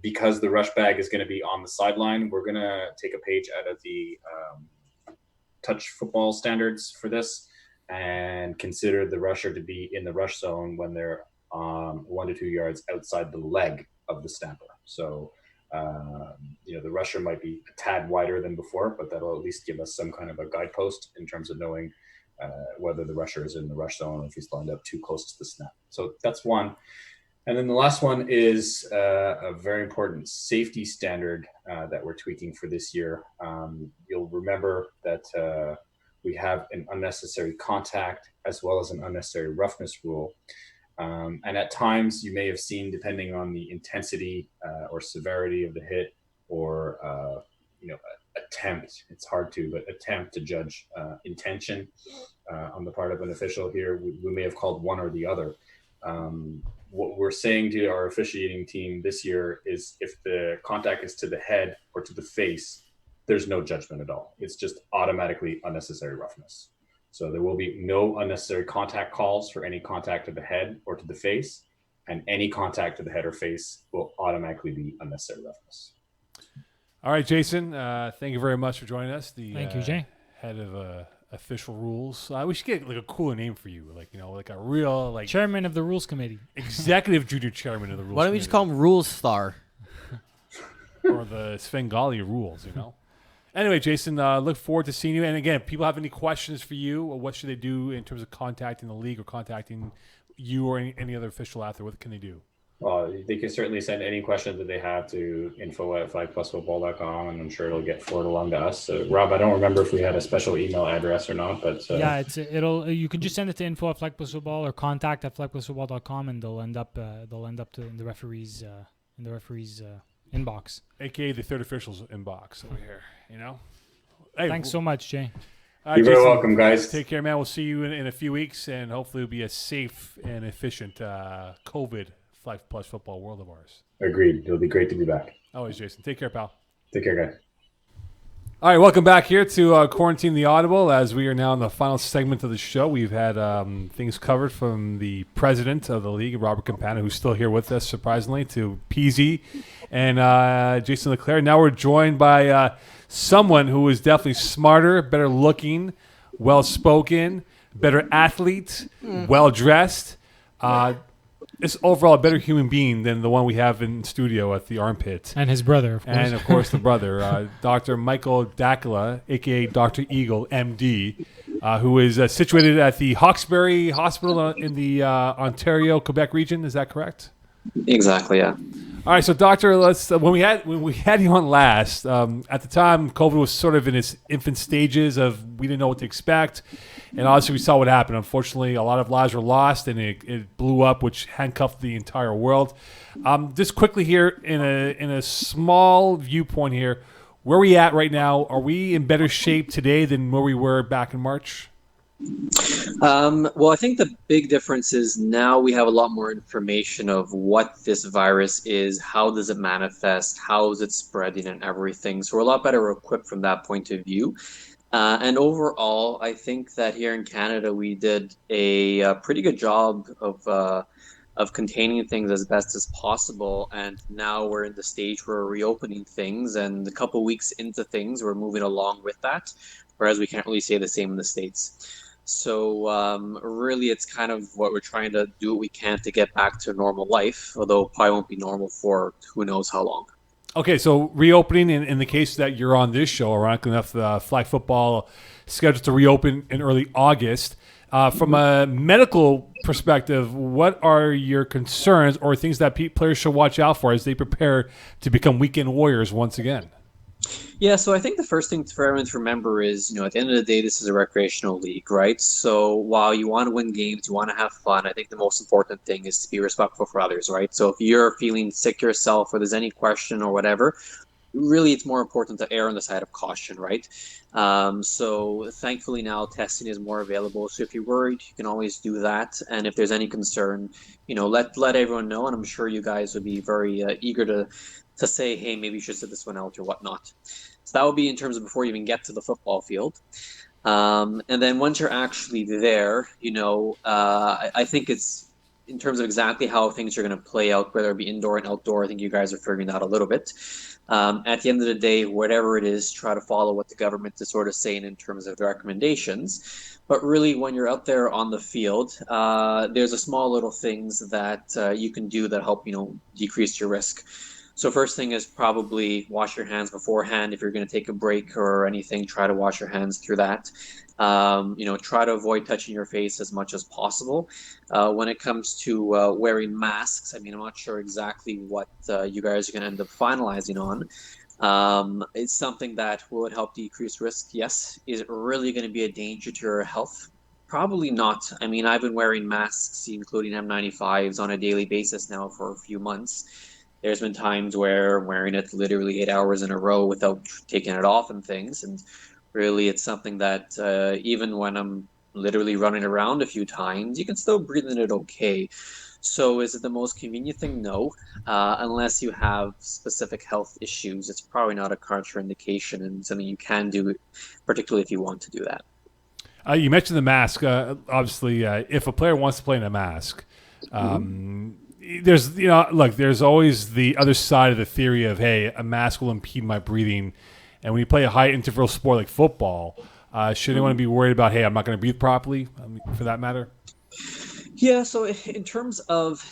Because the rush bag is going to be on the sideline, we're going to take a page out of the touch football standards for this and consider the rusher to be in the rush zone when they're 1 to 2 yards outside the leg of the snapper. So, the rusher might be a tad wider than before, but that'll at least give us some kind of a guidepost in terms of knowing whether the rusher is in the rush zone or if he's lined up too close to the snap. So that's one. And then the last one is a very important safety standard that we're tweaking for this year. You'll remember that we have an unnecessary contact as well as an unnecessary roughness rule. And at times you may have seen, depending on the intensity or severity of the hit or, attempt, it's hard to, but attempt to judge intention on the part of an official here, we may have called one or the other. What we're saying to our officiating team this year is if the contact is to the head or to the face, there's no judgment at all. It's just automatically unnecessary roughness. So there will be no unnecessary contact calls for any contact to the head or to the face, and any contact to the head or face will automatically be unnecessary roughness. All right, Jason, thank you very much for joining us. Thank you, Jay. Head of official rules. We should get like a cooler name for you, like a real Chairman of the Rules Committee. Executive junior chairman of the rules. Why don't we just call him Rules Star? Or the Svengali rules, Anyway, Jason, look forward to seeing you. And again, if people have any questions for you, or what should they do in terms of contacting the league or contacting you or any other official out there? What can they do? Well, they can certainly send any questions that they have to info@flagplusfootball.com, and I'm sure it'll get forwarded along to us. Rob, I don't remember if we had a special email address or not, but yeah, you can just send it to info@flagplusfootball or contact@flagplusfootball.com, and they'll end up in the referees inbox, aka the third official's inbox over here. Hey, thanks so much, Jay. You're very welcome, guys. Take care, man. We'll see you in a few weeks, and hopefully it'll be a safe and efficient COVID FlagPlus football world of ours. Agreed. It'll be great to be back. Always, Jason. Take care, pal. Take care, guys. All right, welcome back here to Quarantine the Audible. As we are now in the final segment of the show, we've had things covered from the president of the league, Robert Campana, who's still here with us, surprisingly, to Peeze and Jason Leclerc. Now we're joined by someone who is definitely smarter, better looking, well-spoken, better athlete, well-dressed. Is overall a better human being than the one we have in studio at the Armpit. And his brother, of course. And, of course, the brother, Dr. Michael Dakila, a.k.a. Dr. Eagle, M.D., who is situated at the Hawkesbury Hospital in the Ontario, Quebec region. Is that correct? Exactly, yeah. All right, so Doctor, let's when we had you on last, at the time, COVID was sort of in its infant stages of we didn't know what to expect, and obviously we saw what happened. Unfortunately, a lot of lives were lost, and it blew up, which handcuffed the entire world. Just quickly here, in a small viewpoint here, where are we at right now? Are we in better shape today than where we were back in March? Well, I think the big difference is now we have a lot more information of what this virus is, how does it manifest, how is it spreading and everything. So we're a lot better equipped from that point of view. And overall, I think that here in Canada, we did a pretty good job of containing things as best as possible. And now we're in the stage where we're reopening things, and a couple weeks into things, we're moving along with that, whereas we can't really say the same in the States. So really, it's kind of what we're trying to do what we can to get back to normal life, although it probably won't be normal for who knows how long. Okay, so reopening in the case that you're on this show, ironically enough, the flag football scheduled to reopen in early August. From a medical perspective, what are your concerns or things that players should watch out for as they prepare to become weekend warriors once again? Yeah, so I think the first thing for everyone to remember is, at the end of the day, this is a recreational league, right? So while you want to win games, you want to have fun, I think the most important thing is to be respectful for others, right? So if you're feeling sick yourself or there's any question or whatever, really it's more important to err on the side of caution, right? So thankfully now testing is more available. So if you're worried, you can always do that. And if there's any concern, let everyone know. And I'm sure you guys would be very eager to say, hey, maybe you should sit this one out or whatnot. So that would be in terms of before you even get to the football field. And then once you're actually there, I think it's in terms of exactly how things are going to play out, whether it be indoor and outdoor. I think you guys are figuring that out a little bit. At the end of the day, whatever it is, try to follow what the government is sort of saying in terms of the recommendations. But really, when you're out there on the field, there's a small little things that you can do that help, decrease your risk. So first thing is probably wash your hands beforehand. If you're going to take a break or anything, try to wash your hands through that. Try to avoid touching your face as much as possible. When it comes to wearing masks, I mean, I'm not sure exactly what you guys are going to end up finalizing on. It's something that would help decrease risk. Yes. Is it really going to be a danger to your health? Probably not. I mean, I've been wearing masks, including N95s, on a daily basis now for a few months. There's been times where I'm wearing it literally 8 hours in a row without taking it off and things. And really, it's something that even when I'm literally running around a few times, you can still breathe in it okay. So is it the most convenient thing? No. Unless you have specific health issues, it's probably not a contraindication and something you can do, particularly if you want to do that. You mentioned the mask. Obviously, if a player wants to play in a mask, there's there's always the other side of the theory of, hey, a mask will impede my breathing, and when you play a high interval sport like football, should anyone be worried about, hey, I'm not going to breathe properly, for that matter? Yeah, so in terms of,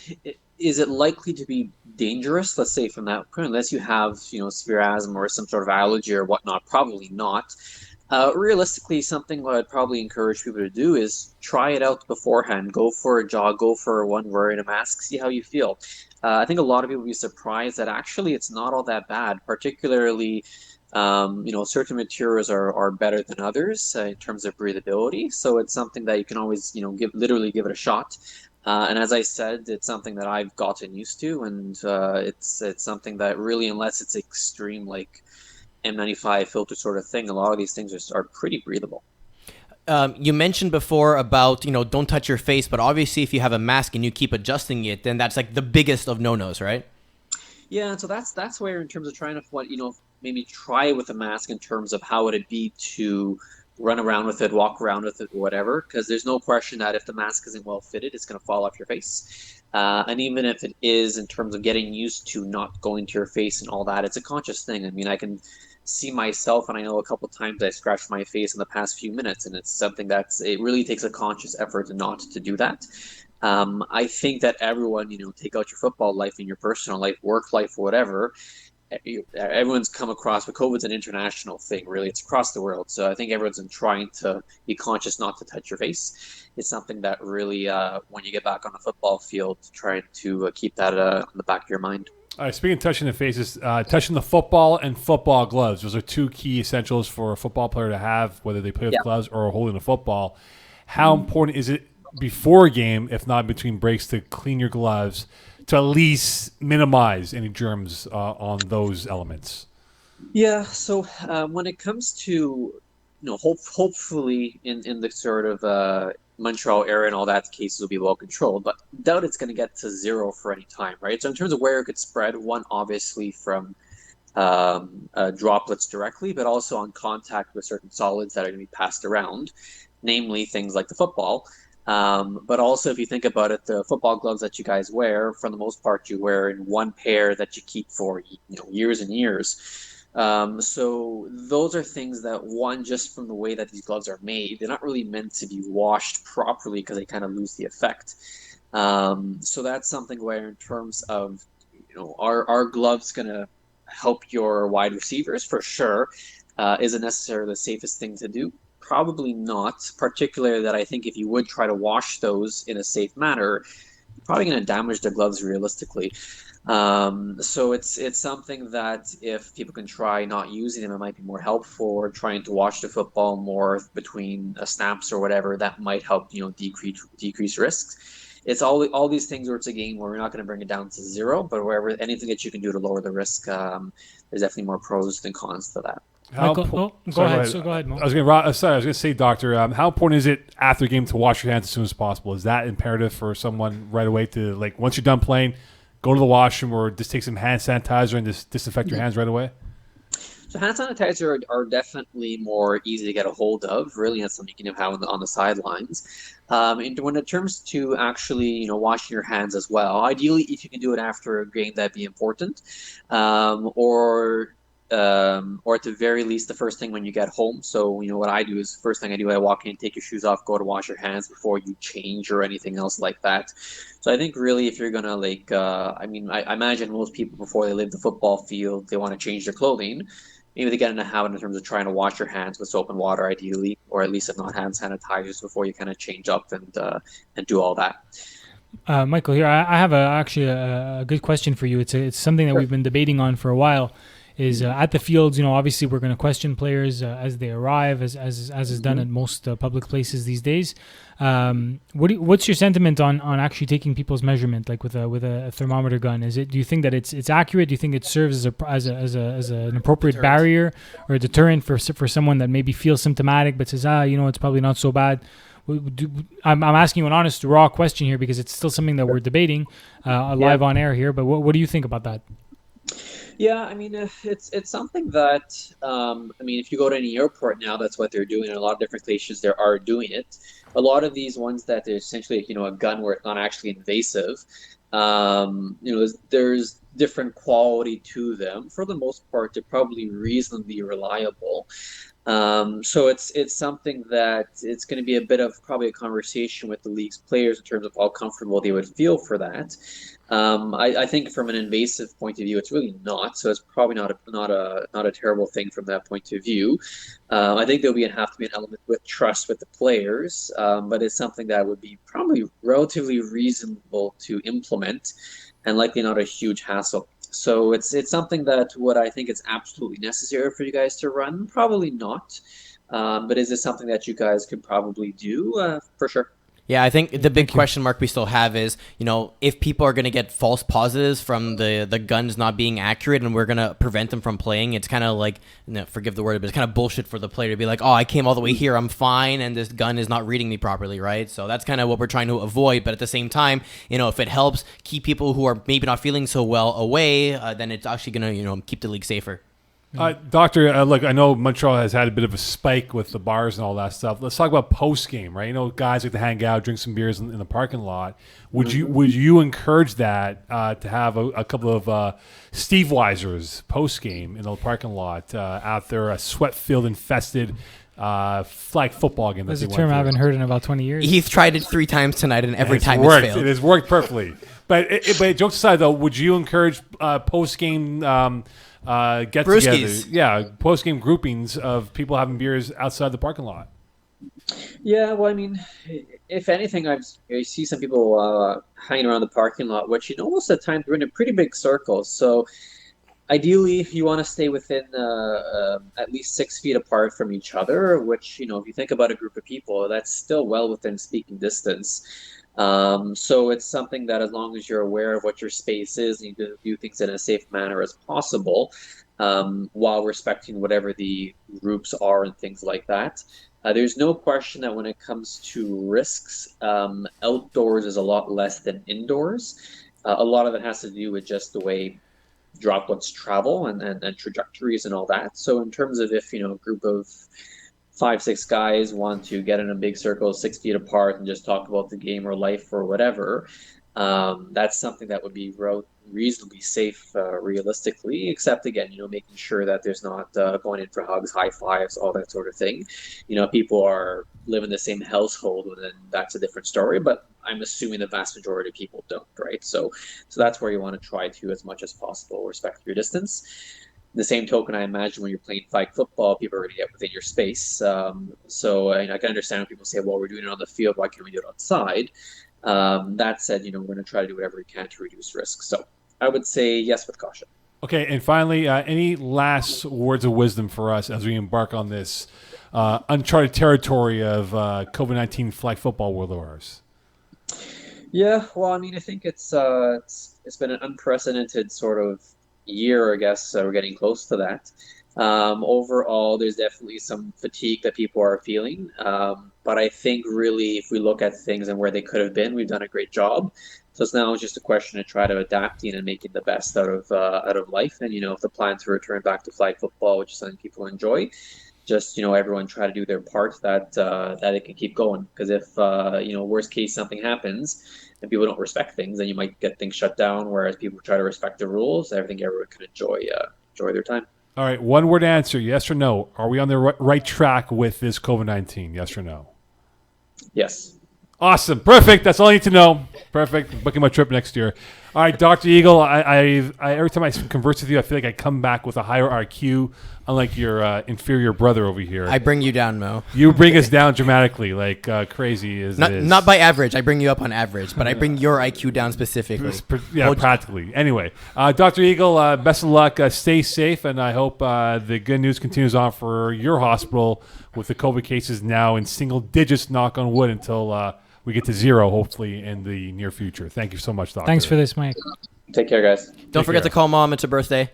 is it likely to be dangerous, let's say from that point, unless you have, severe asthma or some sort of allergy or whatnot, probably not. Realistically, something what I'd probably encourage people to do is try it out beforehand. Go for a jog, go for a run wearing a mask, see how you feel. I think a lot of people will be surprised that actually it's not all that bad, particularly, certain materials are better than others in terms of breathability. So it's something that you can always, give it a shot. And as I said, it's something that I've gotten used to, and it's something that really, unless it's extreme, like N95 filter sort of thing, a lot of these things are pretty breathable. You mentioned before about, don't touch your face, but obviously if you have a mask and you keep adjusting it, then that's like the biggest of no-nos, right? Yeah, and so that's where, in terms of trying to maybe try it with a mask in terms of how would it be to run around with it, walk around with it, or whatever, because there's no question that if the mask isn't well fitted, it's going to fall off your face. And even if it is, in terms of getting used to not going to your face and all that, it's a conscious thing. I mean, I can see myself, and I know a couple times I scratched my face in the past few minutes, and it's something it really takes a conscious effort not to do that. I think that everyone, take out your football life and your personal life, work life, whatever. Everyone's come across, but COVID's an international thing, really. It's across the world. So I think everyone's been trying to be conscious not to touch your face. It's something that really, when you get back on the football field, trying to keep that on the back of your mind. All right, speaking of touching the faces, touching the football and football gloves. Those are two key essentials for a football player to have, whether they play with gloves or holding a football. How important is it before a game, if not between breaks, to clean your gloves to at least minimize any germs on those elements? Yeah, so when it comes to, hopefully in the sort of Montreal area and all that, the cases will be well controlled, but doubt it's going to get to zero for any time, right? So in terms of where it could spread, one, obviously from droplets directly, but also on contact with certain solids that are going to be passed around, namely things like the football. But also, if you think about it, the football gloves that you guys wear, for the most part, you wear in one pair that you keep for years and years. So those are things that, one, just from the way that these gloves are made, they're not really meant to be washed properly because they kind of lose the effect. So that's something where, in terms of, are gloves going to help your wide receivers? For sure. Is it necessarily the safest thing to do? Probably not, particularly that I think if you would try to wash those in a safe manner, probably going to damage the gloves realistically. So it's something that if people can try not using them, it might be more helpful. Or trying to watch the football more between snaps or whatever, that might help decrease risks. It's all these things where it's a game where we're not going to bring it down to zero, but wherever anything that you can do to lower the risk, there's definitely more pros than cons to that. Michael, go ahead, Mo. I was going to say, Doctor, how important is it after the game to wash your hands as soon as possible? Is that imperative for someone right away to, like, once you're done playing, go to the washroom or just take some hand sanitizer and just disinfect your hands right away? So hand sanitizer are definitely more easy to get a hold of. Really, that's something you can have on the sidelines. And when it comes to actually, washing your hands as well, ideally, if you can do it after a game, that'd be important. Or at the very least, the first thing when you get home. So, what I do is first thing I do, I walk in, take your shoes off, go to wash your hands before you change or anything else like that. So I think really if you're going to I imagine most people before they leave the football field, they want to change their clothing. Maybe they get in a habit in terms of trying to wash your hands with soap and water ideally, or at least if not hand sanitizers before you kind of change up and do all that. Michael, here I have actually a good question for you. It's something that we've been debating on for a while. Is at the fields, obviously we're going to question players as they arrive, as is done at most public places these days. What's your sentiment on actually taking people's measurement, like with a thermometer gun? Do you think that it's accurate? Do you think it serves as an appropriate barrier or a deterrent for someone that maybe feels symptomatic but says, it's probably not so bad? I'm asking you an honest, raw question here because it's still something that we're debating live on air here. But what do you think about that? Yeah, I mean, it's something that, if you go to any airport now, that's what they're doing. In a lot of different places, they are doing it. A lot of these ones that there's essentially, a gun where it's not actually invasive, there's different quality to them. For the most part, they're probably reasonably reliable. So it's something that it's going to be a bit of probably a conversation with the league's players in terms of how comfortable they would feel for that. I think from an invasive point of view, it's really not. So it's probably not a terrible thing from that point of view. I think there'll have to be an element with trust with the players, but it's something that would be probably relatively reasonable to implement, and likely not a huge hassle. So it's something that what I think it's absolutely necessary for you guys to run. Probably not, but is this something that you guys could probably do? For sure. Yeah, I think the big question mark we still have is, if people are going to get false positives from the guns not being accurate and we're going to prevent them from playing, it's kind of like, forgive the word, but it's kind of bullshit for the player to be like, oh, I came all the way here, I'm fine, and this gun is not reading me properly, right? So that's kind of what we're trying to avoid. But at the same time, if it helps keep people who are maybe not feeling so well away, then it's actually going to, keep the league safer. Doctor, look, I know Montreal has had a bit of a spike with the bars and all that stuff. Let's talk about post-game, right? Guys like to hang out, drink some beers in the parking lot. Would you encourage that to have a couple of Steve Weisers post-game in the parking lot after a sweat-filled, infested flag football game? That's a term I haven't heard in about 20 years. He's tried it 3 times tonight, and every time it's failed. It has worked perfectly. But jokes aside, though, would you encourage post-game get-togethers, post-game groupings of people having beers outside the parking lot? Yeah, well, if anything, I see some people hanging around the parking lot, which most of the time they're in a pretty big circle. So ideally, you want to stay within at least 6 feet apart from each other, which, if you think about a group of people, that's still well within speaking distance. So it's something that as long as you're aware of what your space is, and you do things in a safe manner as possible, while respecting whatever the groups are and things like that. There's no question that when it comes to risks, outdoors is a lot less than indoors. A lot of it has to do with just the way droplets travel and trajectories and all that. So in terms of if, a group of 5-6 guys want to get in a big circle 6 feet apart and just talk about the game or life or whatever, that's something that would be reasonably safe realistically, except again, making sure that there's not going in for hugs, high fives, all that sort of thing. People are live in the same household, and then that's a different story, but I'm assuming the vast majority of people don't, right? So that's where you want to try to, as much as possible, respect your distance. The same token, I imagine when you're playing flag football, people are going to get within your space. So I can understand when people say, well, we're doing it on the field, why can't we do it outside? That said, we're going to try to do whatever we can to reduce risk. So I would say yes with caution. Okay, and finally, any last words of wisdom for us as we embark on this uncharted territory of COVID-19 flag football world of ours? Yeah, well, I mean, I think it's been an unprecedented sort of year, I guess. We're getting close to that. Overall, there's definitely some fatigue that people are feeling. But I think really, if we look at things and where they could have been, we've done a great job. So it's now just a question to try to adapting and making the best out of life. And if the plan to return back to flag football, which is something people enjoy, just everyone try to do their part that it can keep going. Because if worst case something happens and people don't respect things, then you might get things shut down. Whereas people try to respect the rules, I think everyone can enjoy their time. All right, one word answer, yes or no. Are we on the right track with this COVID-19? Yes or no? Yes. Awesome. Perfect. That's all I need to know. Perfect. Booking my trip next year. All right, Dr. Eagle, I every time I converse with you, I feel like I come back with a higher IQ, unlike your inferior brother over here. I bring you down, Mo. You bring us down dramatically, like crazy as it is. Not by average. I bring you up on average, but I bring your IQ down specifically. Yeah, practically. Anyway, Dr. Eagle, best of luck. Stay safe, and I hope the good news continues on for your hospital with the COVID cases now in single digits, knock on wood, until we get to zero, hopefully, in the near future. Thank you so much, Doctor. Thanks for this, Mike. Take care, guys. Don't forget to call Mom. It's her birthday.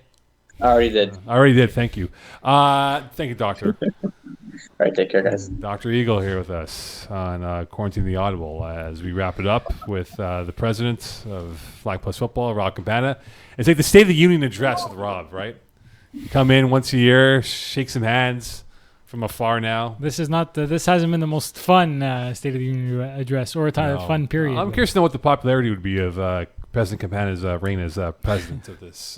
I already did. Thank you. Thank you, Doctor. All right, take care, guys. Dr. Eagle here with us on Calling The Audible as we wrap it up with the president of FlagPlus Football, Rob Campana. It's like the State of the Union address with Rob, right? You come in once a year, shake some hands from afar now. This is not. This hasn't been the most fun State of the Union address or fun period. I'm curious to know what the popularity would be of President Campana's reign as president of this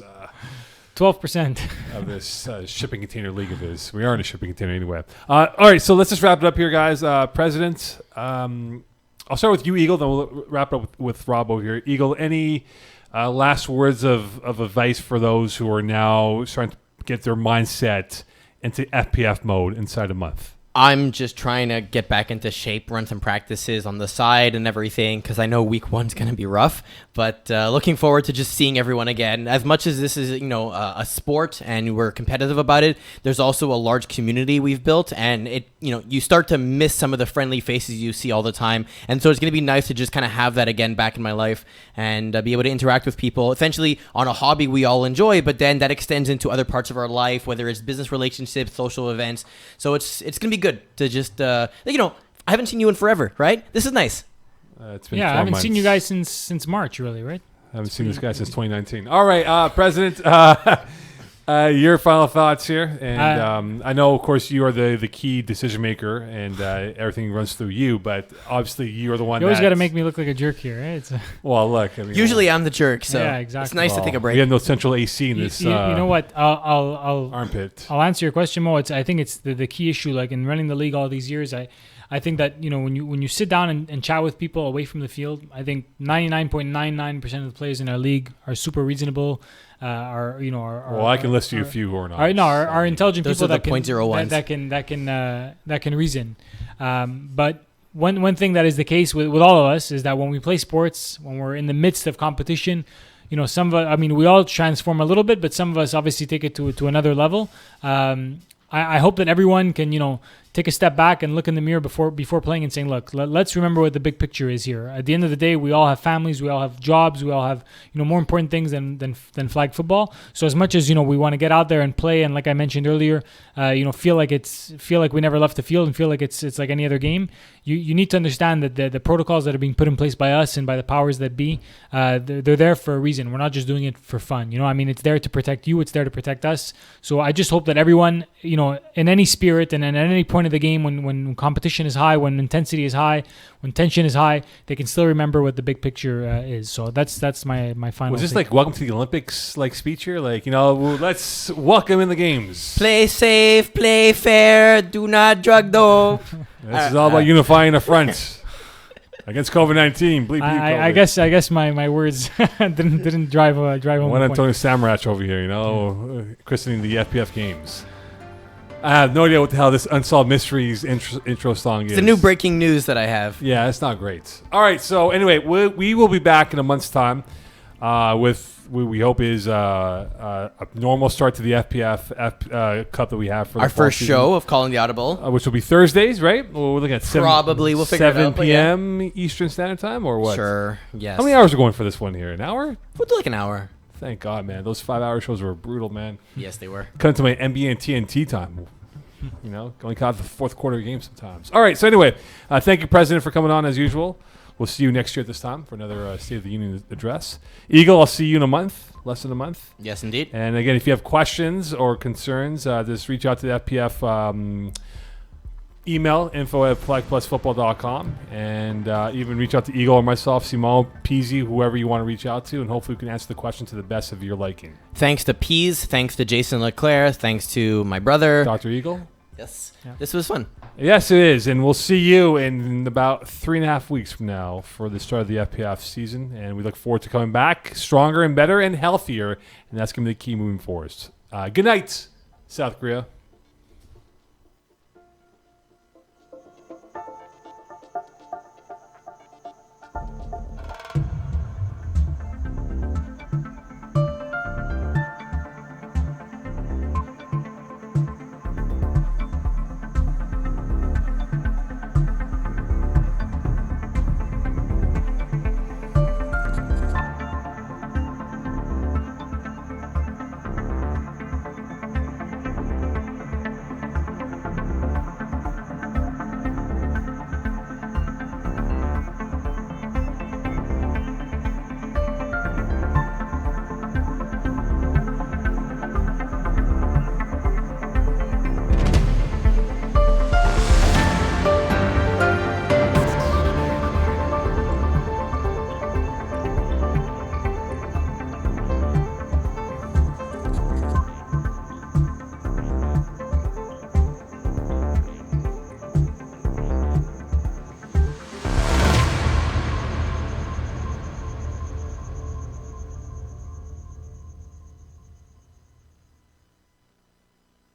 12% of this shipping container league of his. We are in a shipping container anyway. All right, so let's just wrap it up here, guys. President, I'll start with you, Eagle, then we'll wrap it up with Rob over here. Eagle, any last words of advice for those who are now starting to get their mindset into FPF mode inside a month? I'm just trying to get back into shape, run some practices on the side and everything, because I know week one's going to be rough. But looking forward to just seeing everyone again. As much as this is, a sport and we're competitive about it, there's also a large community we've built, and you start to miss some of the friendly faces you see all the time. And so it's going to be nice to just kind of have that again back in my life and be able to interact with people, essentially on a hobby we all enjoy, but then that extends into other parts of our life, whether it's business relationships, social events. So it's going to be good to just I haven't seen you in forever, right? This is nice. It's been I haven't months. seen you guys since March, really, right? I haven't seen this guy since 2019. All right, President, your final thoughts here. And I know, of course, you are the key decision maker, and everything runs through you. But obviously, you are the one. You always got to make me look like a jerk here, right? Well, look. I mean, usually I'm the jerk, so yeah, exactly. It's nice to take a break. We have no central AC in this. You know what? I'll armpit. I'll answer your question, Mo. I think it's the key issue. Like in running the league all these years, I think that when you sit down and chat with people away from the field, I think 99.99% of the players in our league are super reasonable. Well, I can list you a few who are not. Are intelligent Those people are the that can reason. But one thing that is the case with all of us is that when we play sports, when we're in the midst of competition, some of us, we all transform a little bit, but some of us obviously take it to another level. I hope that everyone can, take a step back and look in the mirror before playing and saying, look, let's remember what the big picture is here. At the end of the day, we all have families, we all have jobs, we all have, more important things than flag football. So as much as, we want to get out there and play, and like I mentioned earlier, feel like we never left the field and feel like it's like any other game. You need to understand that the protocols that are being put in place by us and by the powers that be, they're there for a reason. We're not just doing it for fun. It's there to protect you. It's there to protect us. So I just hope that everyone, in any spirit and at any point of the game, when competition is high, when intensity is high, when tension is high, they can still remember what the big picture is. So that's my final. Was this like welcome to the Olympics like speech here? Like, let's welcome in the games. Play safe, play fair, do not drug dope. This is all about unifying the front against COVID-19. Bleep you, COVID. I guess my words didn't drive home. One the Antonio point. Samrach over here, christening the FPF games. I have no idea what the hell this Unsolved Mysteries intro song is. It's the new breaking news that I have. Yeah, it's not great. All right, so anyway, we will be back in a month's time with what we hope is a normal start to the FPF Cup that we have for Our the fall first season, show of Calling the Audible. which will be Thursdays, right? Well, we're looking at Probably. We'll figure it 7 out, but yeah. p.m. Eastern Standard Time, or what? Sure. Yes. How many hours are going for this one here? An hour? We'll do like an hour. Thank God, man. Those 5-hour shows were brutal, man. Yes, they were. Come to my NBA and TNT time. You know, only caught the fourth quarter game sometimes. All right, so anyway, thank you, President, for coming on as usual. We'll see you next year at this time for another State of the Union address. Eagle, I'll see you in a month, less than a month. Yes, indeed. And again, if you have questions or concerns, just reach out to the FPF email, info@flagplusfootball.com, and even reach out to Eagle or myself, Simone, Peeze, whoever you want to reach out to, and hopefully we can answer the question to the best of your liking. Thanks to Peeze. Thanks to Jason Leclerc. Thanks to my brother. Dr. Eagle? Yes. Yeah. This was fun. Yes, it is, and we'll see you in about 3.5 weeks from now for the start of the FPF season, and we look forward to coming back stronger and better and healthier, and that's going to be the key moving forward. Good night, South Korea.